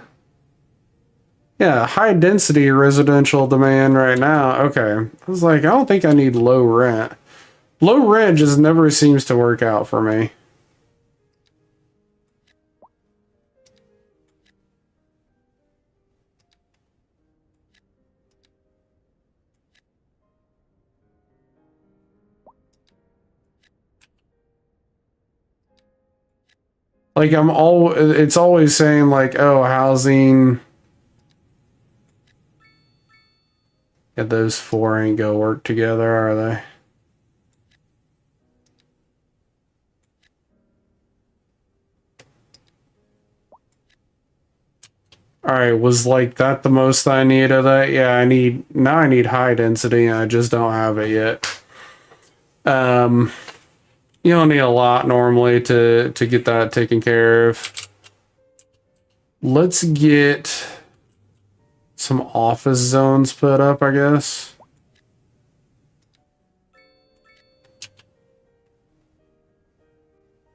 Yeah, high density residential demand right now. Okay. I was like, I don't think I need low rent. Low rent just never seems to work out for me. Like it's always saying like, oh, housing. Yeah, those four ain't gonna work together, are they? All right, was like that the most I need of that? Yeah, I need high density and I just don't have it yet. You don't need a lot normally to get that taken care of. Let's get some office zones put up, I guess.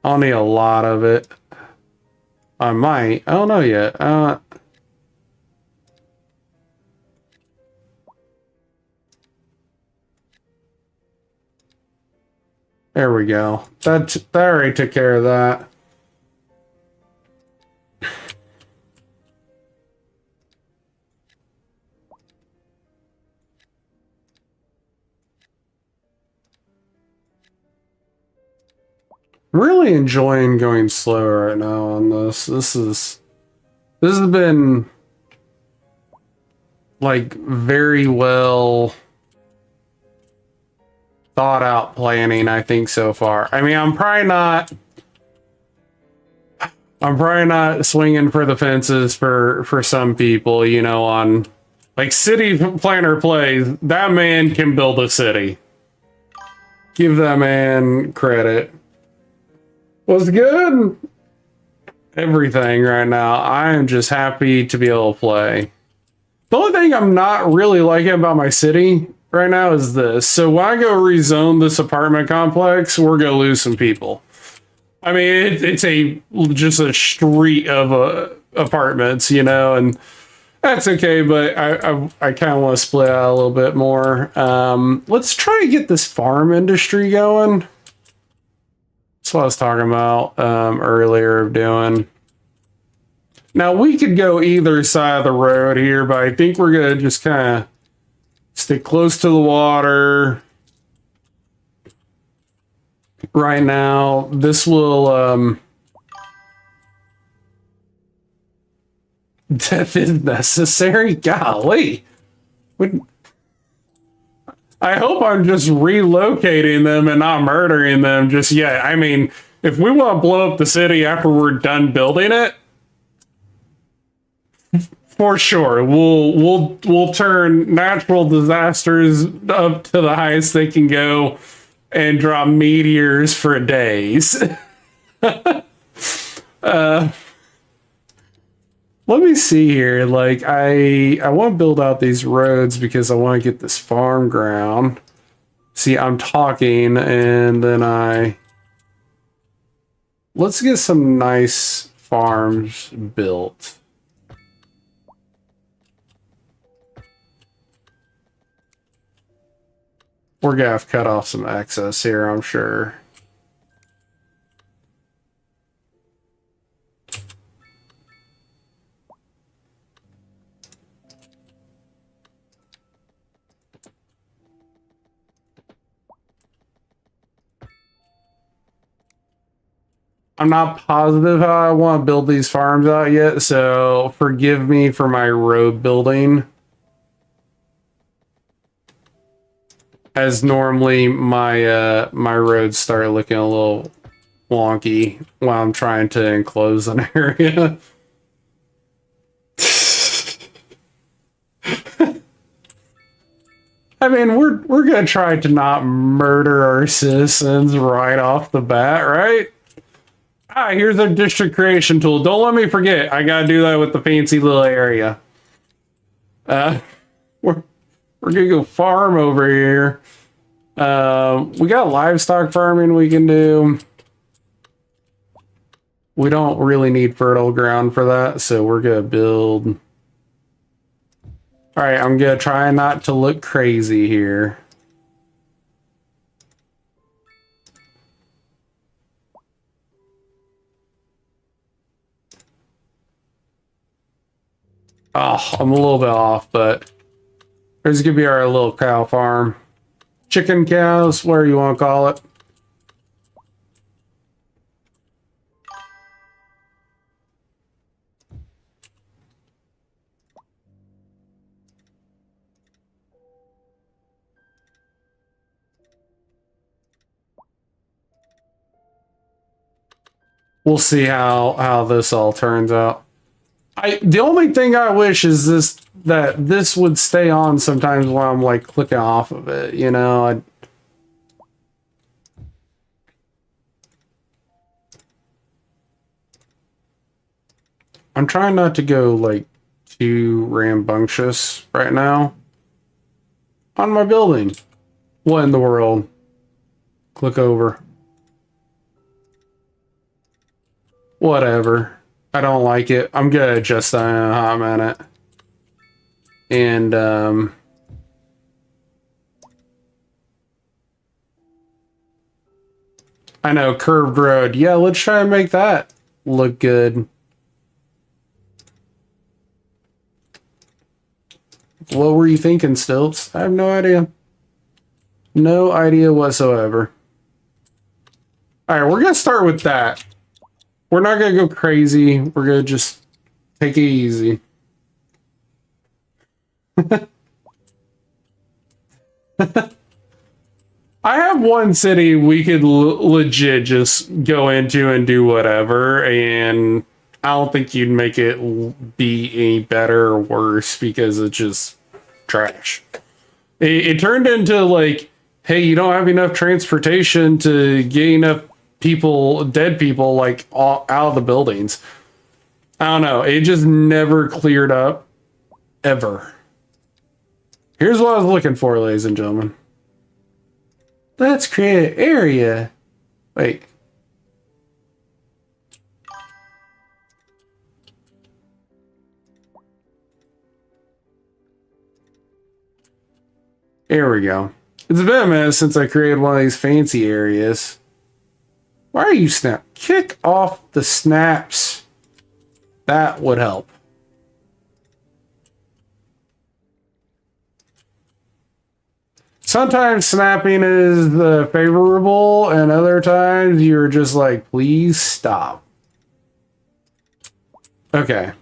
I'll need a lot of it. I might. I don't know yet. There we go. That already took care of that. Really enjoying going slow right now on this. This has been like very well thought out planning, I think, so far. I mean, I'm probably not swinging for the fences for some people, on like city planner plays. That man can build a city. Give that man credit. What's good? Everything right now. I am just happy to be able to play. The only thing I'm not really liking about my city right now is this. So when I go rezone this apartment complex, we're gonna lose some people. I mean, it's just a street of apartments, and that's okay. But I kind of want to split out a little bit more. Let's try to get this farm industry going. That's what I was talking about earlier of doing. Now we could go either side of the road here, but I think we're gonna just kind of stick close to the water right now. This will death is necessary. Golly. I hope I'm just relocating them and not murdering them just yet. I mean, if we want to blow up the city after we're done building it, for sure, we'll turn natural disasters up to the highest they can go. and drop meteors for days. Let me see here. Like I want to build out these roads because I want to get this farm ground. See, I'm talking and then let's get some nice farms built. We're gonna have to cut off some excess here, I'm sure. I'm not positive how I want to build these farms out yet, so forgive me for my road building. As normally my my roads start looking a little wonky while I'm trying to enclose an area. I mean, we're gonna try to not murder our citizens right off the bat, right? Ah, here's our district creation tool. Don't let me forget. I gotta do that with the fancy little area. We're gonna go farm over here. We got livestock farming we can do. We don't really need fertile ground for that, so we're gonna build. All right, I'm gonna try not to look crazy here. Oh, I'm a little bit off, but there's gonna be our little cow farm. Chicken cows, whatever you want to call it. We'll see how this all turns out. The only thing I wish is that this would stay on sometimes while I'm like clicking off of it, you know. I'm trying not to go like too rambunctious right now on my building. What in the world? Click over. Whatever. I don't like it. I'm gonna adjust that in a hot minute. And I know, curved road. Yeah, let's try and make that look good. What were you thinking, Stilts? I have no idea. No idea whatsoever. All right, we're gonna start with that. We're not gonna go crazy. We're gonna just take it easy. I have one city we could legit just go into and do whatever, and I don't think you'd make it be any better or worse because it's just trash. It turned into like, hey, you don't have enough transportation to get enough people, dead people, like out of the buildings. I don't know. It just never cleared up, ever. Here's what I was looking for, ladies and gentlemen. Let's create an area. Wait. There we go. It's been a minute since I created one of these fancy areas. Why are you snap? Kick off the snaps. That would help. Sometimes snapping is favorable, and other times you're just like, please stop. Okay.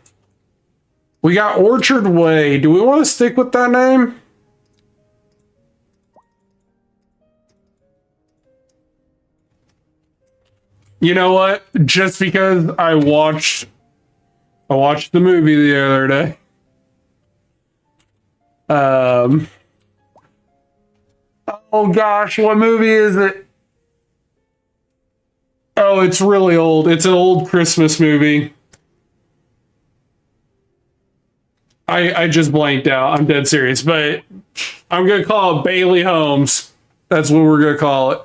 We got Orchard Way. Do we want to stick with that name? You know what? Just because I watched the movie the other day. Oh Oh gosh, what movie is it? Oh, it's really old. It's an old Christmas movie. I just blanked out. I'm dead serious, but I'm gonna call it Bailey Holmes. That's what we're gonna call it.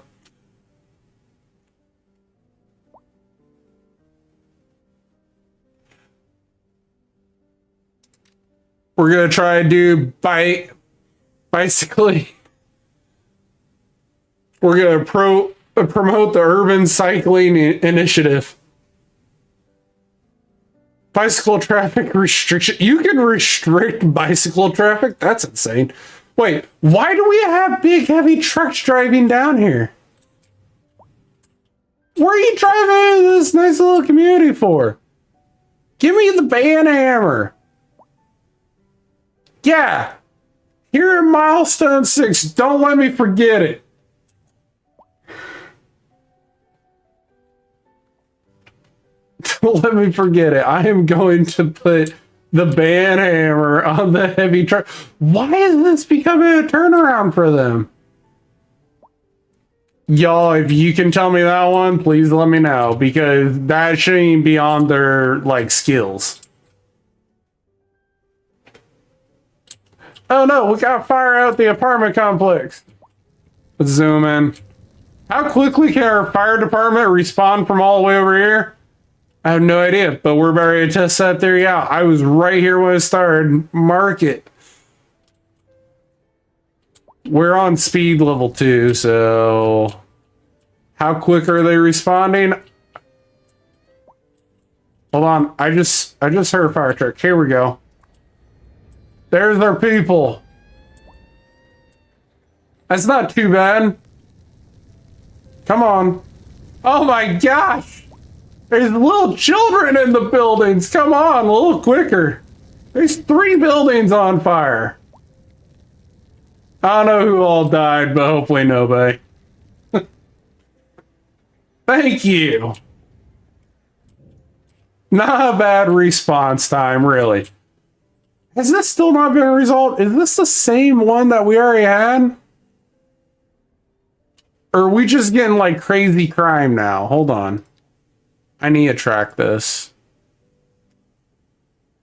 We're gonna try to do bicycling. We're gonna promote the urban cycling initiative. Bicycle traffic restriction. You can restrict bicycle traffic? That's insane. Wait, why do we have big heavy trucks driving down here? Where are you driving into this nice little community for? Give me the band hammer. Yeah. Here in Milestone 6. Don't let me forget it. Don't let me forget it. I am going to put the band hammer on the heavy truck. Why is this becoming a turnaround for them? Y'all, if you can tell me that one, please let me know, because that shouldn't be on their, like, skills. Oh no, we got fire out the apartment complex. Let's zoom in. How quickly can our fire department respawn from all the way over here? I have no idea, but we're ready to test that theory out. I was right here when it started. Mark it. We're on speed level 2, so how quick are they responding? Hold on, I just heard a fire truck. Here we go. There's our people. That's not too bad. Come on. Oh my gosh! There's little children in the buildings. Come on, a little quicker. There's 3 buildings on fire. I don't know who all died, but hopefully nobody. Thank you. Not a bad response time, really. Has this still not been resolved? Is this the same one that we already had? Or are we just getting like crazy crime now? Hold on. I need to track this.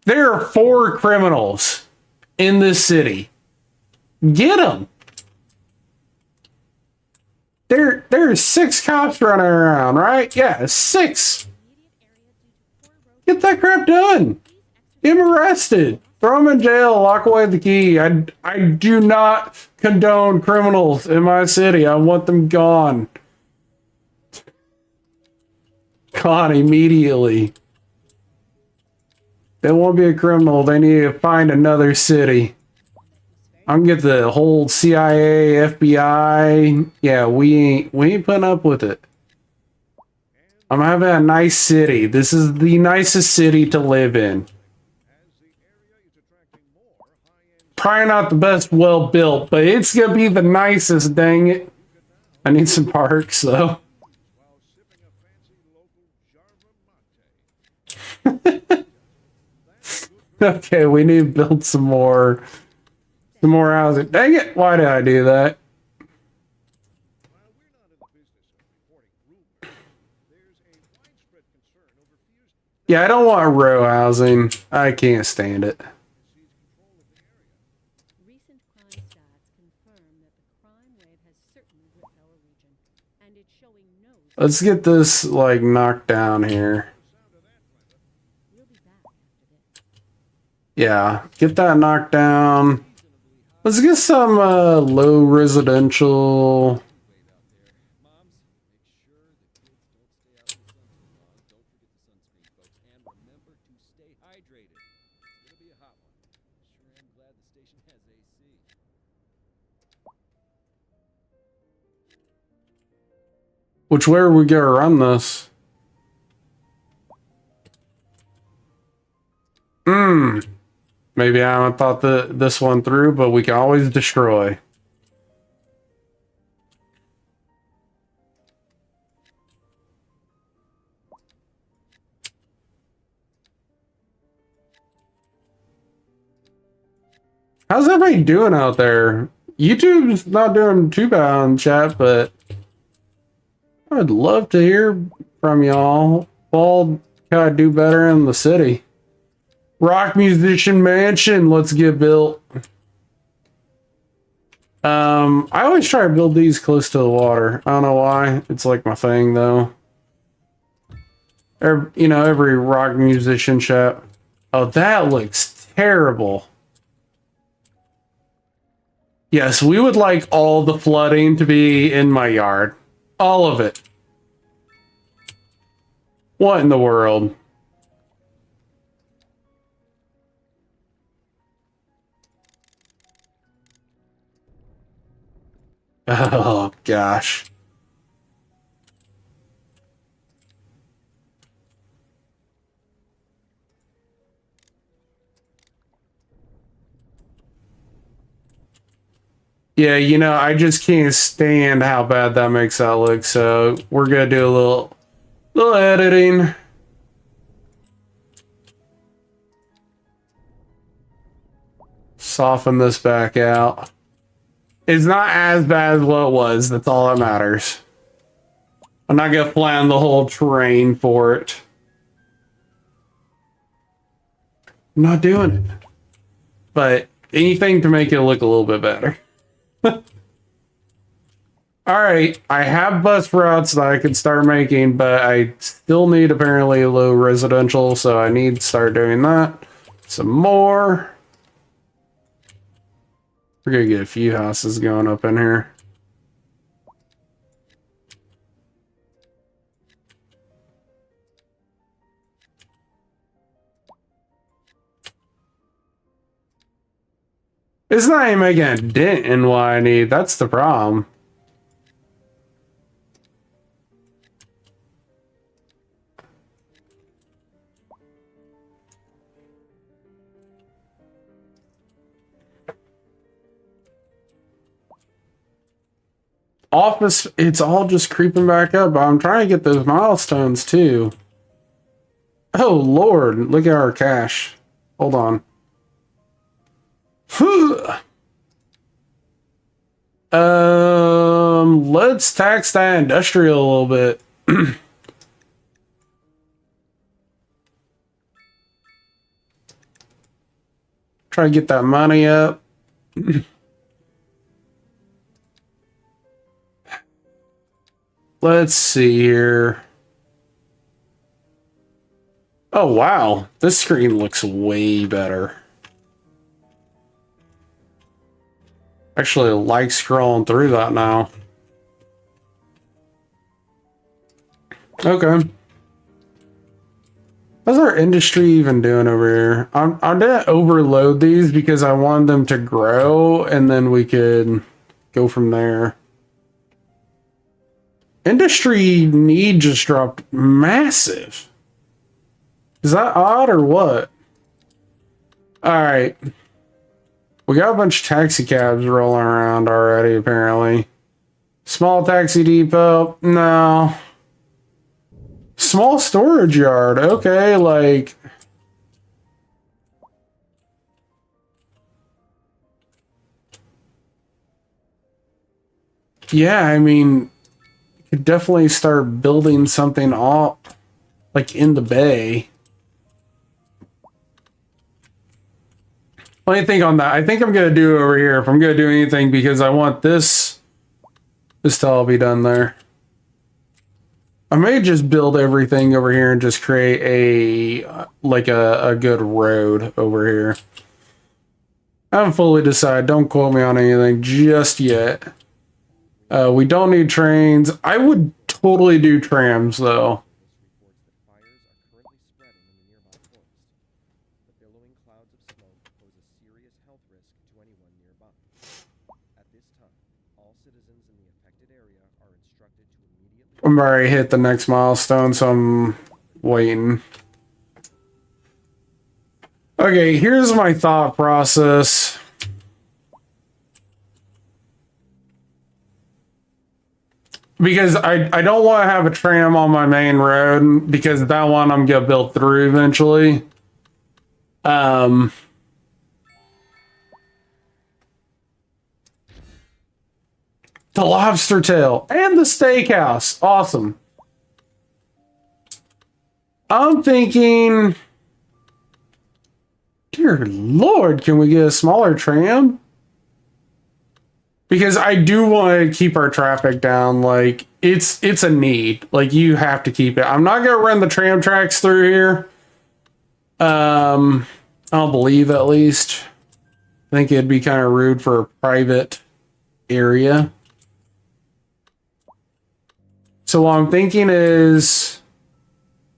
There are 4 criminals in this city. Get them. There's 6 cops running around, right? Yeah, 6. Get that crap done. Get them arrested. Throw them in jail. Lock away the key. I do not condone criminals in my city. I want them gone. Gone immediately. They won't be a criminal. They need to find another city. I'm gonna get the whole CIA, FBI. Yeah, we ain't putting up with it. I'm having a nice city. This is the nicest city to live in. Probably not the best well built, but it's gonna be the nicest, dang it. I need some parks though. Okay, we need to build some more housing. Dang it, why did I do that? Yeah, I don't want row housing. I can't stand it. Recent crime stats confirm that the crime wave has certainly hit our region, and it's showing no. Let's get this like knocked down here. We'll be back after this. Yeah, get that knocked down. Let's get some low residential. Which way are we gonna run this? Maybe I haven't thought this one through, but we can always destroy. How's everybody doing out there? YouTube's not doing too bad on chat, but I'd love to hear from y'all. Paul, gotta do better in the city. Rock Musician Mansion, let's get built. I always try to build these close to the water. I don't know why. It's like my thing, though. Every rock musician shop. Oh, that looks terrible. Yes, we would like all the flooding to be in my yard. All of it. What in the world? Oh, gosh. Yeah, I just can't stand how bad that makes that look, so we're gonna do a little editing. Soften this back out. It's not as bad as what it was, that's all that matters. I'm not gonna plan the whole terrain for it. I'm not doing it. But anything to make it look a little bit better. Alright, I have bus routes that I could start making, but I still need apparently low residential, so I need to start doing that. Some more. We're gonna get a few houses going up in here. It's not even making a dent in what I need. That's the problem. Office, it's all just creeping back up. But I'm trying to get those milestones too. Oh Lord, look at our cash. Hold on. Let's tax that industrial a little bit. Try to get that money up. Let's see here. Oh wow, this screen looks way better. Actually, I like scrolling through that now. Okay. How's our industry even doing over here? I'm gonna overload these because I want them to grow and then we could go from there. Industry need just dropped massive. Is that odd or what? Alright. We got a bunch of taxi cabs rolling around already, apparently. Small taxi depot? No. Small storage yard? Okay, like... Yeah, I mean... You could definitely start building something up, like in the bay. Let me think on that. I think I'm gonna do it over here if I'm gonna do anything because I want this to all be done there. I may just build everything over here and just create a good road over here. I haven't fully decided. Don't quote me on anything just yet. We don't need trains. I would totally do trams though. I'm already hit the next milestone, so I'm waiting. Okay, here's my thought process. Because I don't want to have a tram on my main road, because that one I'm going to build through eventually. The lobster tail and the steakhouse. Awesome. I'm thinking, dear Lord, can we get a smaller tram? Because I do want to keep our traffic down. Like, it's a need. Like, you have to keep it. I'm not going to run the tram tracks through here. I don't believe, at least. I think it'd be kind of rude for a private area. So what I'm thinking is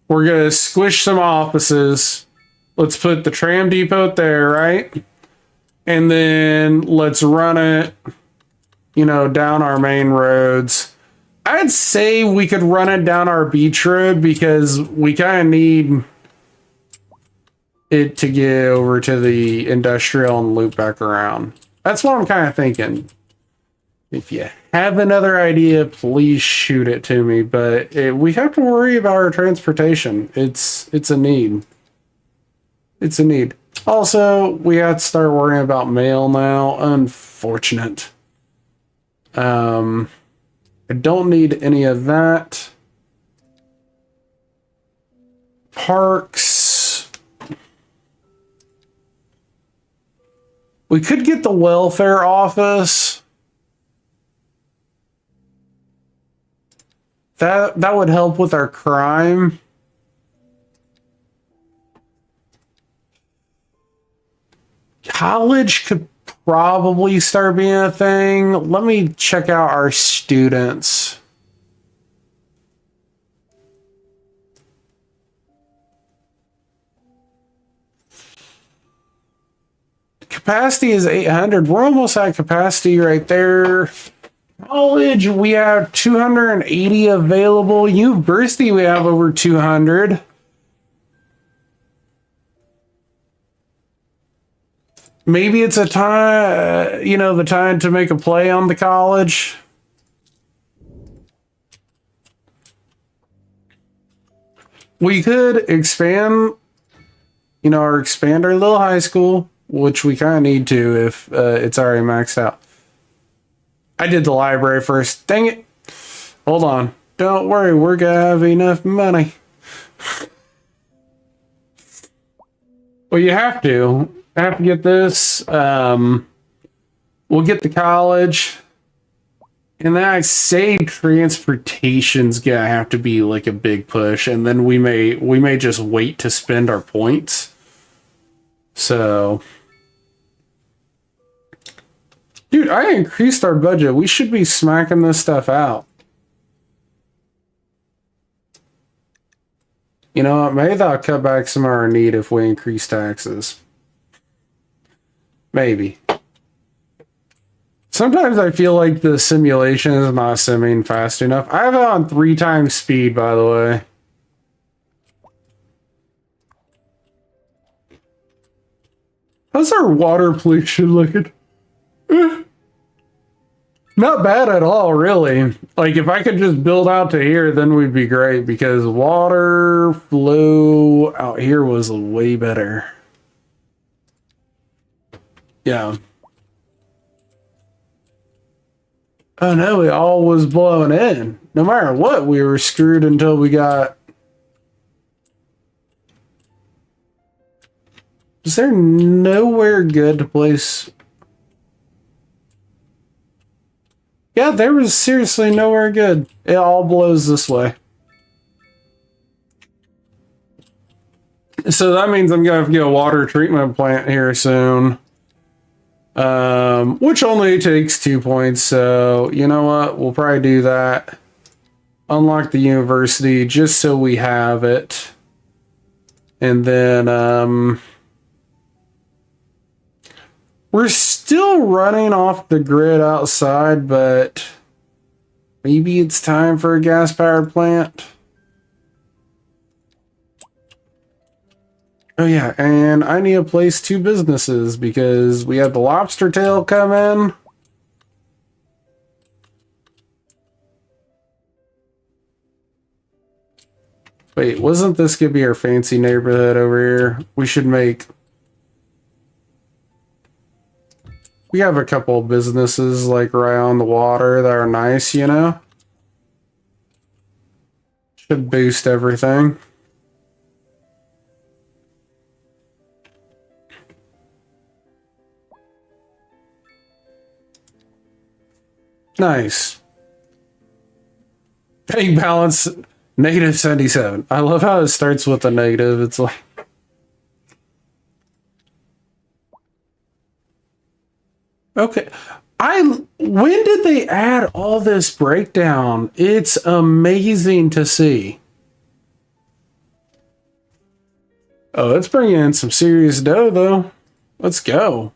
we're going to squish some offices. Let's put the tram depot there, right? And then let's run it, you know, down our main roads. I'd say we could run it down our beach road because we kind of need it to get over to the industrial and loop back around. That's what I'm kind of thinking. If you have another idea, please shoot it to me. But we have to worry about our transportation. It's a need. It's a need. Also, we have to start worrying about mail now. Unfortunate. I don't need any of that. Parks. We could get the welfare office. That would help with our crime. College could probably start being a thing. Let me check out our students. Capacity is 800. We're almost at capacity right there. College, we have 280 available. University, we have over 200. Maybe it's a time, the time to make a play on the college. We could expand our little high school, which we kind of need to if it's already maxed out. I did the library first. Dang it. Hold on. Don't worry, we're gonna have enough money. Well, you have to. I have to get this. We'll get the college. And then I say transportation's gonna have to be like a big push, and then we may just wait to spend our points. So, dude, I increased our budget. We should be smacking this stuff out. You know what? Maybe that'll cut back some of our need if we increase taxes. Maybe. Sometimes I feel like the simulation is not simming fast enough. I have it on 3 times speed, by the way. How's our water pollution looking? Not bad at all, really. Like, if I could just build out to here, then we'd be great, because water flow out here was way better. Yeah. Oh no, it all was blowing in. No matter what, we were screwed until we got... Is there nowhere good to place... Yeah, there was seriously nowhere good. It all blows this way. So that means I'm gonna have to get a water treatment plant here soon. Which only takes 2 points, so you know what? We'll probably do that. Unlock the university just so we have it. And then, we're still running off the grid outside, but maybe it's time for a gas-powered plant. Oh yeah, and I need to place 2 businesses because we had the lobster tail come in. Wait, wasn't this gonna be our fancy neighborhood over here? We should make... We have a couple of businesses like right on the water that are nice, you know? Should boost everything. Nice. Bank balance negative 77. I love how it starts with a negative. It's like okay. When did they add all this breakdown? It's amazing to see. Oh, it's bringing in some serious dough though. Let's go.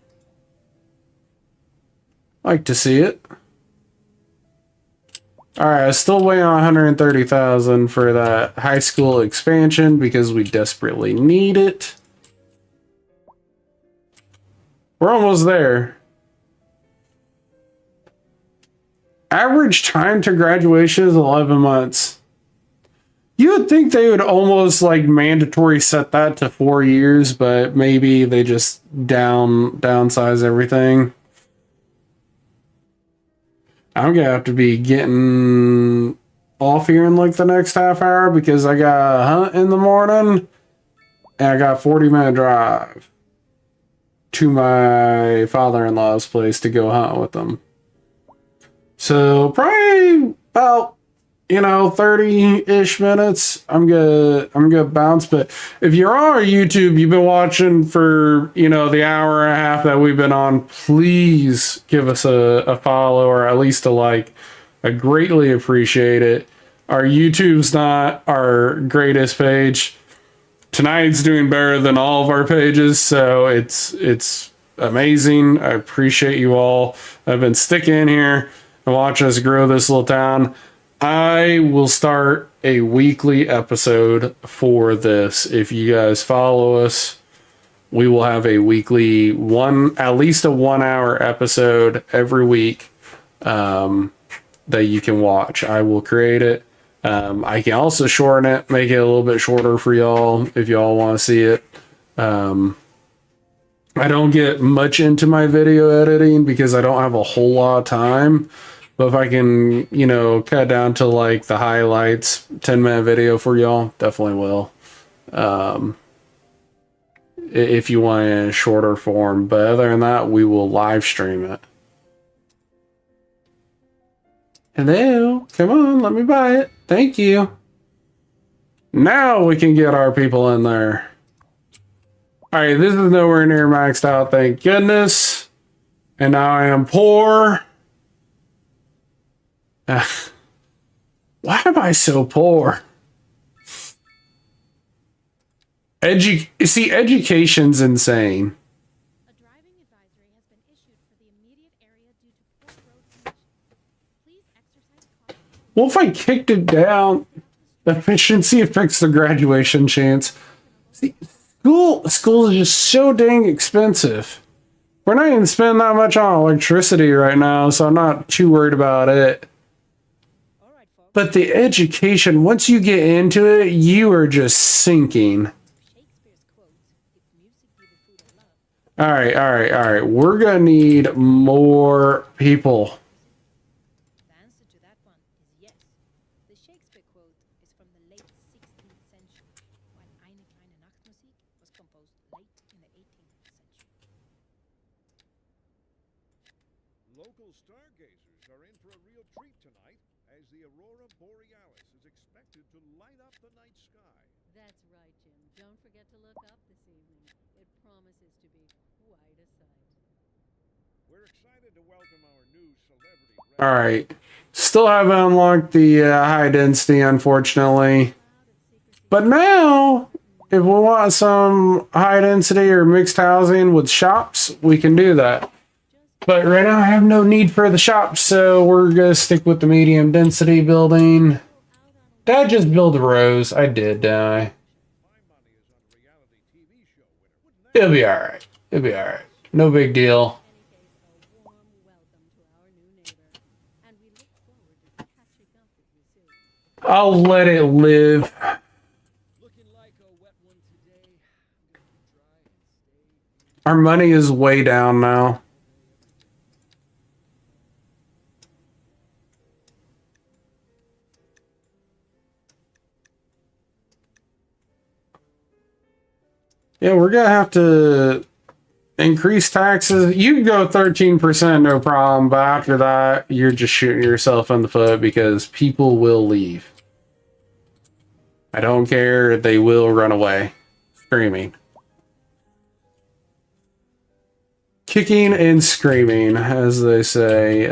Like to see it. All right, I still waiting on 130,000 for that high school expansion because we desperately need it. We're almost there. Average time to graduation is 11 months. You would think they would almost like mandatory set that to 4 years, but maybe they just downsize everything. I'm gonna have to be getting off here in like the next half hour because I got a hunt in the morning and I got a 40-minute drive to my father-in-law's place to go hunt with them. So probably about 30-ish minutes. I'm gonna bounce. But if you're on our YouTube, you've been watching for the hour and a half that we've been on, please give us a follow or at least a like. I greatly appreciate it. Our YouTube's not our greatest page. Tonight's doing better than all of our pages, so it's amazing. I appreciate you all. I've been sticking in here and watching us grow this little town. I will start a weekly episode for this. If you guys follow us, we will have a weekly at least a 1-hour episode every week that you can watch. I will create it. I can also shorten it, make it a little bit shorter for y'all if y'all want to see it. I don't get much into my video editing because I don't have a whole lot of time. But if I can, cut down to like the highlights, 10-minute video for y'all, definitely will. If you want it in a shorter form. But other than that, we will live stream it. Hello, come on, let me buy it. Thank you. Now we can get our people in there. All right, this is nowhere near maxed out, thank goodness. And now I am poor. Why am I so poor? Education's insane. A driving advisory has been issued for the immediate area due to poor road conditions. Please exercise caution. Well, if I kicked it down, efficiency affects the graduation chance. See, school is just so dang expensive. We're not even spending that much on electricity right now, so I'm not too worried about it. But the education, once you get into it, you are just sinking. All right. We're going to need more people. The answer to that one is yes. The Shakespeare quote is from the late 16th century, while Eine kleine Nachtmusik was composed late in the 18th century. Local stargazers are in for a real treat tonight as the aurora borealis is expected to light up the night sky. That's right, Jim. Don't forget to look up this evening. It promises to be quite a sight. We're excited to welcome our new celebrity. All right. Still haven't unlocked the high density, unfortunately. But now, if we want some high density or mixed housing with shops, we can do that. But right now I have no need for the shops, so we're going to stick with the medium density building. Did I just build a rose? I did, didn't I? My money is on a reality TV show winner. Wouldn't that It'll be alright. It'll be alright. No big deal. A warm welcome to our new neighbor, and we look forward to catching up with you soon. I'll let it live. looking like a wet one today? I'm gonna be dry and stay. Our money is way down now. Yeah, we're gonna have to increase taxes. You can go 13%, no problem, but after that, you're just shooting yourself in the foot because people will leave. I don't care, they will run away screaming. Kicking and screaming, as they say.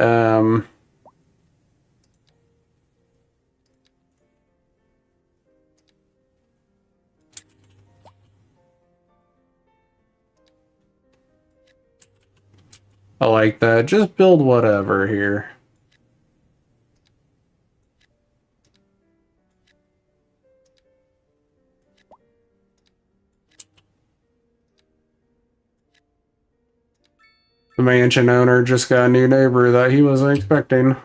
I like that. Just build whatever here. The mansion owner just got a new neighbor that he wasn't expecting.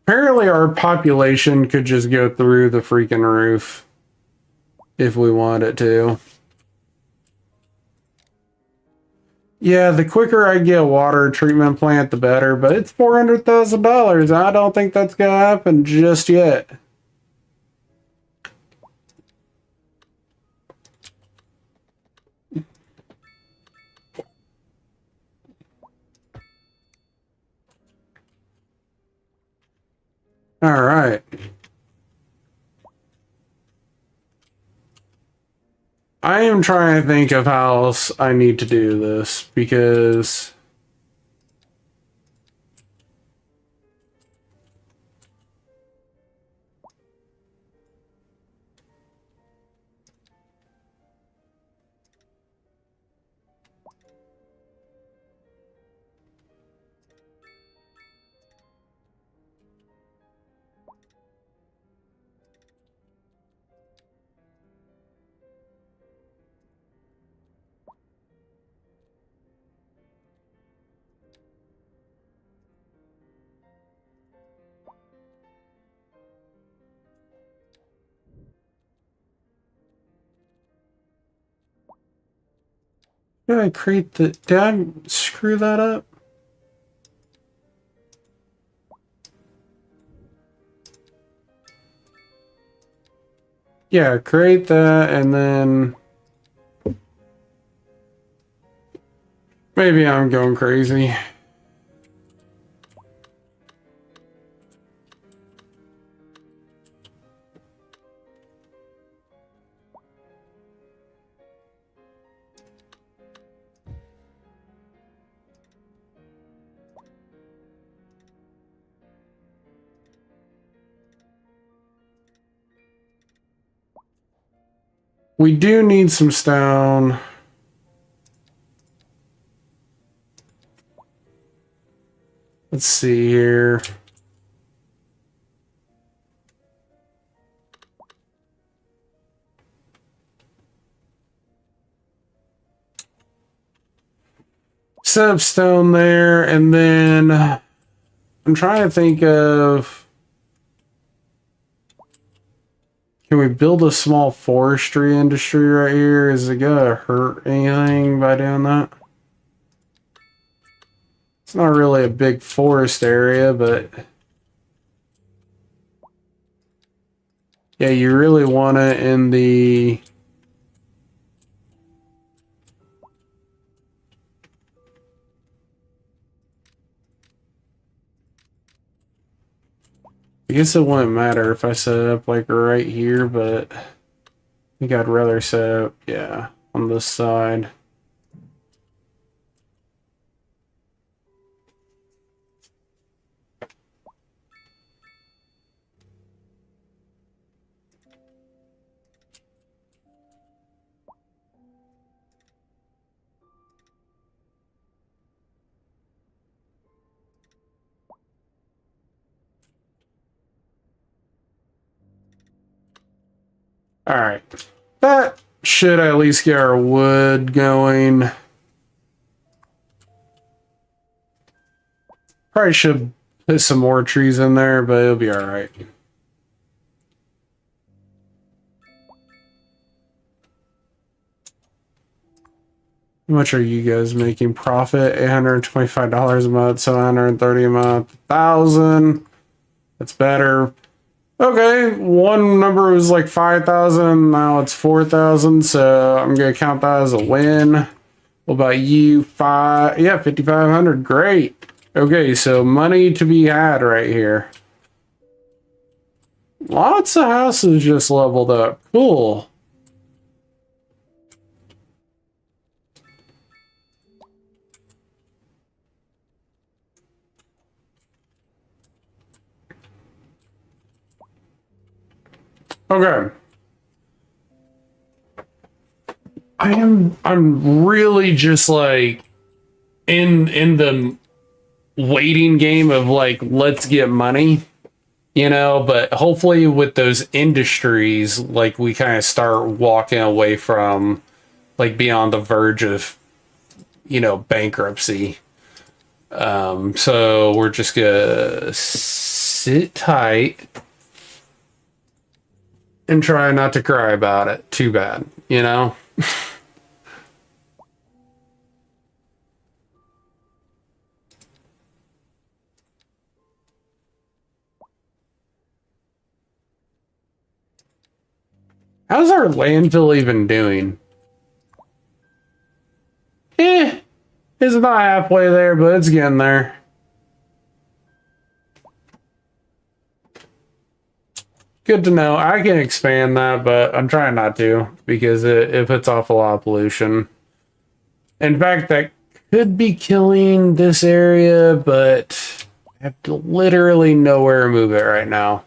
Apparently our population could just go through the freaking roof if we wanted to. Yeah, the quicker I get a water treatment plant, the better, but it's $400,000. I don't think that's gonna happen just yet. All right. I am trying to think of how else I need to do this because did I create the... Did I screw that up? Yeah, create that and then... Maybe I'm going crazy. We do need some stone. Let's see here. Set up stone there, and then I'm trying to think of... Can we build a small forestry industry right here? Is it gonna hurt anything by doing that? It's not really a big forest area, but... Yeah, you really want it in the... I guess it wouldn't matter if I set it up like right here, but I think I'd rather set it up, yeah, on this side. All right, that should at least get our wood going. Probably should put some more trees in there, but it'll be all right. How much are you guys making profit? $825 a month, $730 a month, 1,000. That's better. Okay, one number was like 5,000, now it's 4,000, so I'm gonna count that as a win. What about you? 5,500, great. Okay, so money to be had right here. Lots of houses just leveled up, cool. Okay. I'm really just like in the waiting game of like, let's get money, you know, but hopefully with those industries, like we kind of start walking away from like being on the verge of, you know, bankruptcy. So we're just gonna sit tight and try not to cry about it too bad, you know? How's our landfill even doing? It's about halfway there, but it's getting there. Good to know. I can expand that, but I'm trying not to because it puts off a lot of pollution. In fact, that could be killing this area, but I have to literally nowhere to move it right now.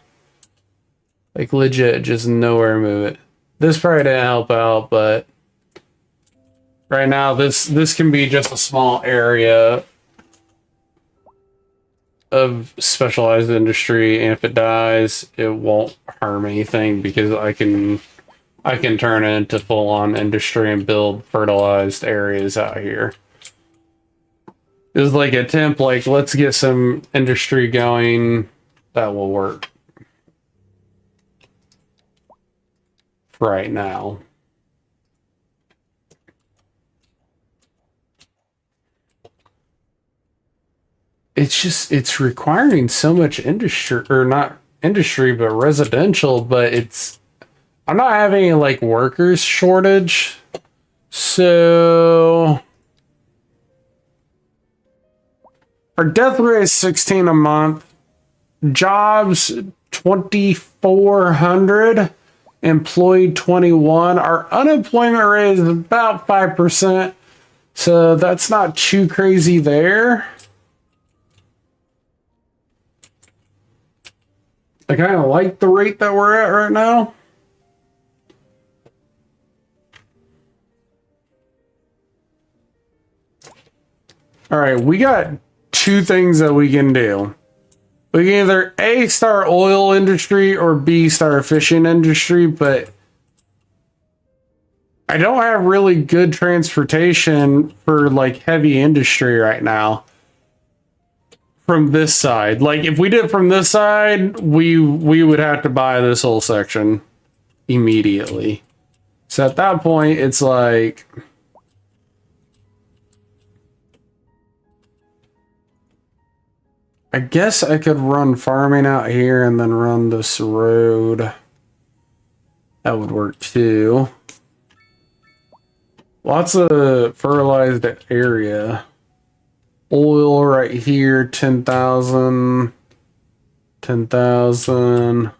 Like legit, just nowhere to move it. This probably didn't help out, but right now this can be just a small area of specialized industry, and if it dies, it won't harm anything because I can turn it into full-on industry and build fertilized areas out here. It's like a temp, like let's get some industry going that will work right now. It's requiring so much industry, or not industry, but residential, but I'm not having like workers shortage. So our death rate is 16 a month. Jobs 2,400. Employed 21. Our unemployment rate is about 5%. So that's not too crazy there. I kind of like the rate that we're at right now. All right, we got two things that we can do. We can either A, start oil industry, or B, start fishing industry, but I don't have really good transportation for like heavy industry right now. From this side, like if we did it from this side, we would have to buy this whole section immediately. So at that point, it's like I guess I could run farming out here and then run this road. That would work too. Lots of fertilized area. Oil right here, 10,000. 10,000.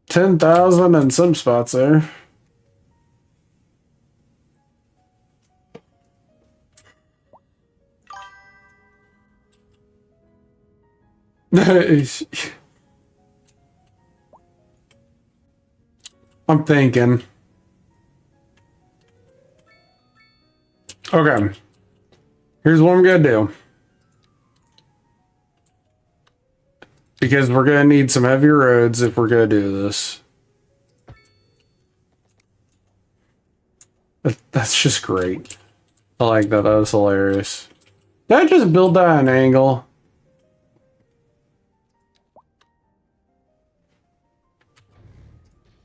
10,000 in some spots there. I'm thinking. Okay. Here's what I'm gonna do. Because we're gonna need some heavy roads if we're gonna do this. That's just great. I like that. That was hilarious. Did I just build that at an angle?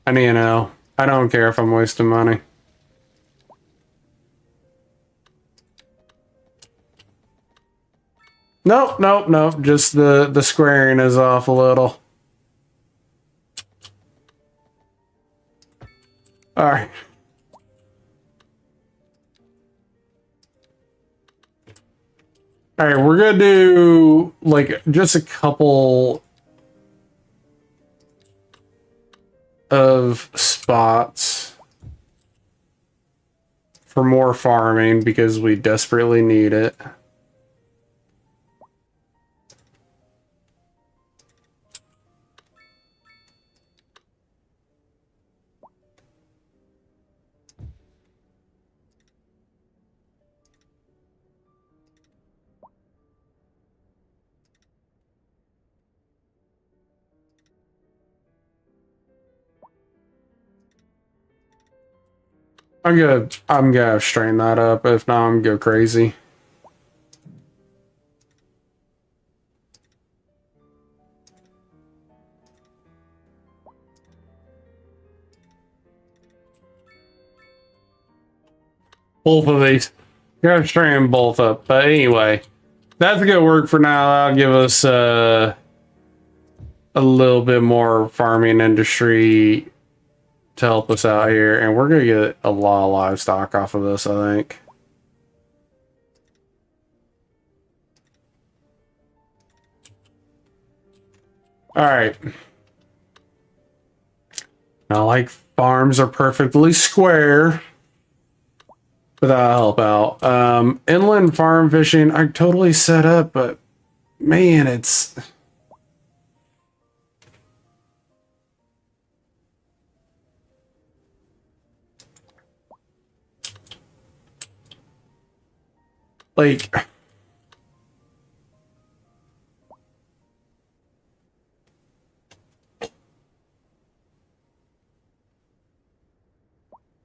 I need to know. I don't care if I'm wasting money. Nope, nope, nope. Just the squaring is off a little. All right. All right, we're gonna do like just a couple of spots for more farming because we desperately need it. I'm gonna strain that up. If not, I'm gonna go crazy. Both of these. Gotta strain both up. But anyway, that's gonna work for now. That'll give us a little bit more farming industry to help us out here, and we're gonna get a lot of livestock off of this, I think. All right. Now, like farms are perfectly square, but that'll help out. Inland farm fishing, I totally set up, but man, it's like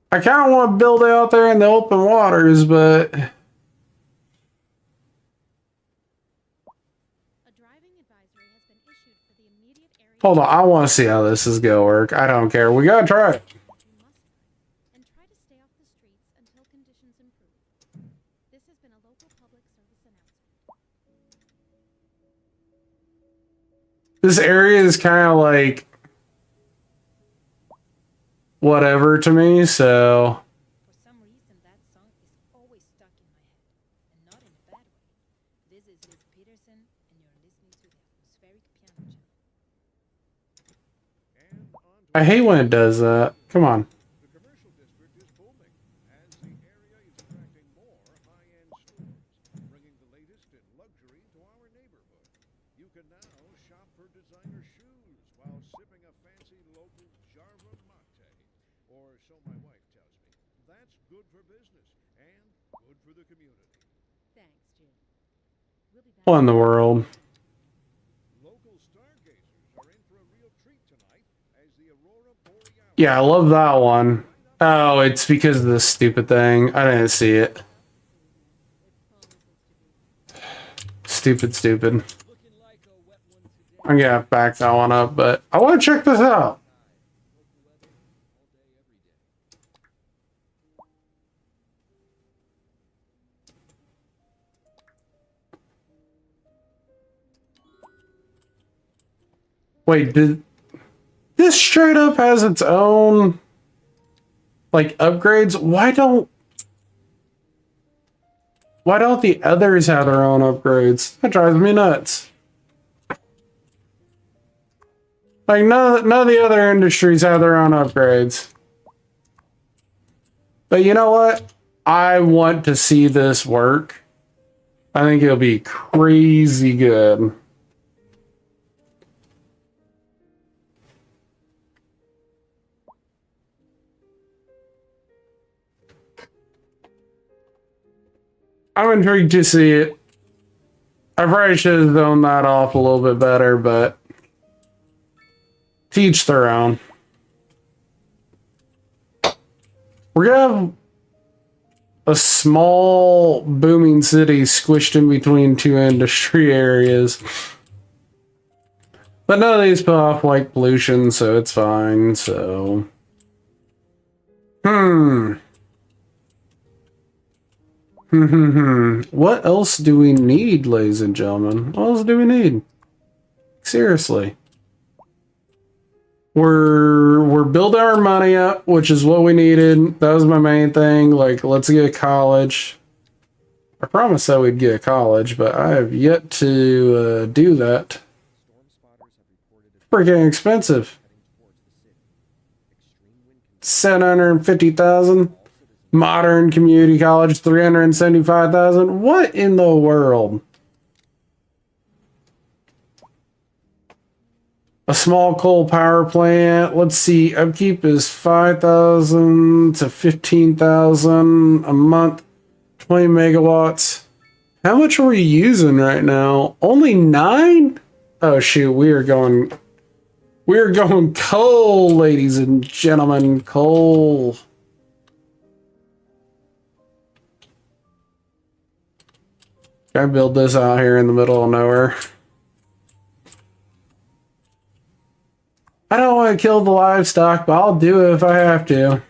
I kind of want to build it out there in the open waters, but A driving advisory has been issued for the immediate area. hold on, I want to see how this is gonna work. I don't care. We gotta try it. You must and try to stay off the streets until conditions improve. This has been a local public service announcement. This area is kind of like whatever to me, so For some reason, that song is always stuck in my head, and not in a bad way. This is Liz Peterson, and you're listening to the Atmospheric Piano Channel. And on to I hate when it does that. Come on. the commercial district is booming as the area is attracting more high-end stores, bringing the latest in luxury to our neighborhood. You can now shop for designer shoes while sipping a fancy local Jarva mate, or so my wife tells me. That's good for business and good for the community. Thanks, Jim. We'll be back. What in the world? Local stargazers are in for a real treat tonight as the Aurora Borealis. Yeah, I love that one. Oh, it's because of this stupid thing. I didn't see it. Stupid, stupid. I'm gonna back that one up, but I want to check this out. Wait, did this straight up has its own like upgrades? Why don't the others have their own upgrades? That drives me nuts. Like none of the other industries have their own upgrades. But you know what? I want to see this work. I think it'll be crazy good. I'm intrigued to see it. I probably should have zoned that off a little bit better, but to each their own. We're gonna have a small booming city squished in between two industry areas. But none of these put off like pollution, so it's fine, so. What else do we need, ladies and gentlemen? What else do we need? Seriously. We're building our money up, which is what we needed. That was my main thing. Like, let's get a college. I promised I would get a college, but I have yet to do that. Freaking expensive. 750,000. Modern community college, 375,000. What in the world? A small coal power plant. Let's see. Upkeep is 5,000 to 15,000 a month. 20 megawatts. How much are we using right now? Only 9? Oh shoot, we are going coal, ladies and gentlemen. Coal. Can I build this out here in the middle of nowhere? I don't want to kill the livestock, but I'll do it if I have to.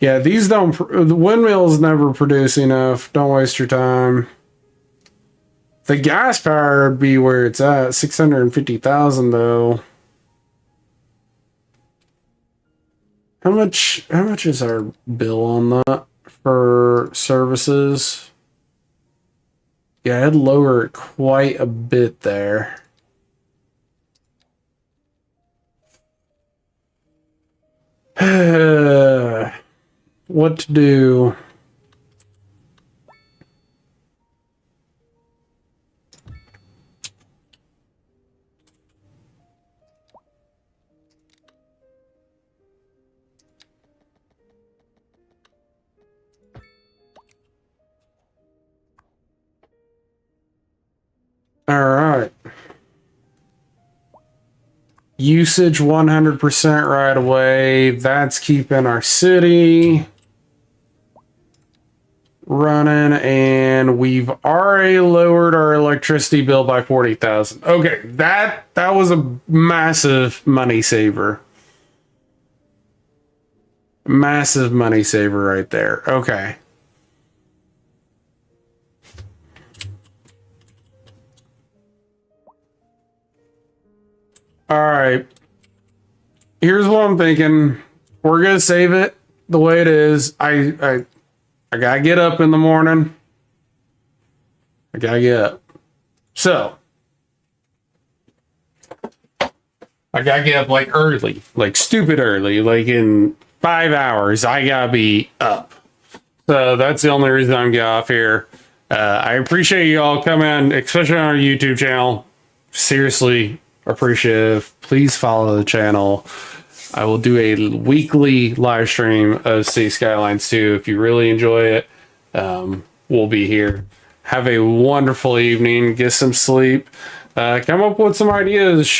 Yeah, these don't... The windmills never produce enough. Don't waste your time. The gas power would be where it's at. 650,000 though. How much is our bill on that for services? Yeah, I'd lower it quite a bit there. What to do? All right. Usage 100% right away. That's keeping our city running, and we've already lowered our electricity bill by 40,000. Okay, that was a massive money saver. Massive money saver right there. Okay. All right. Here's what I'm thinking. We're gonna save it the way it is. I gotta get up in the morning. I gotta get up. So I gotta get up like early, like stupid early, like in 5 hours. I gotta be up. So that's the only reason I'm getting off here. I appreciate you all coming, especially on our YouTube channel. Seriously appreciative. Please follow the channel. I will do a weekly live stream of City Skylines 2. If you really enjoy it, we'll be here. Have a wonderful evening. Get some sleep. Come up with some ideas. Shoot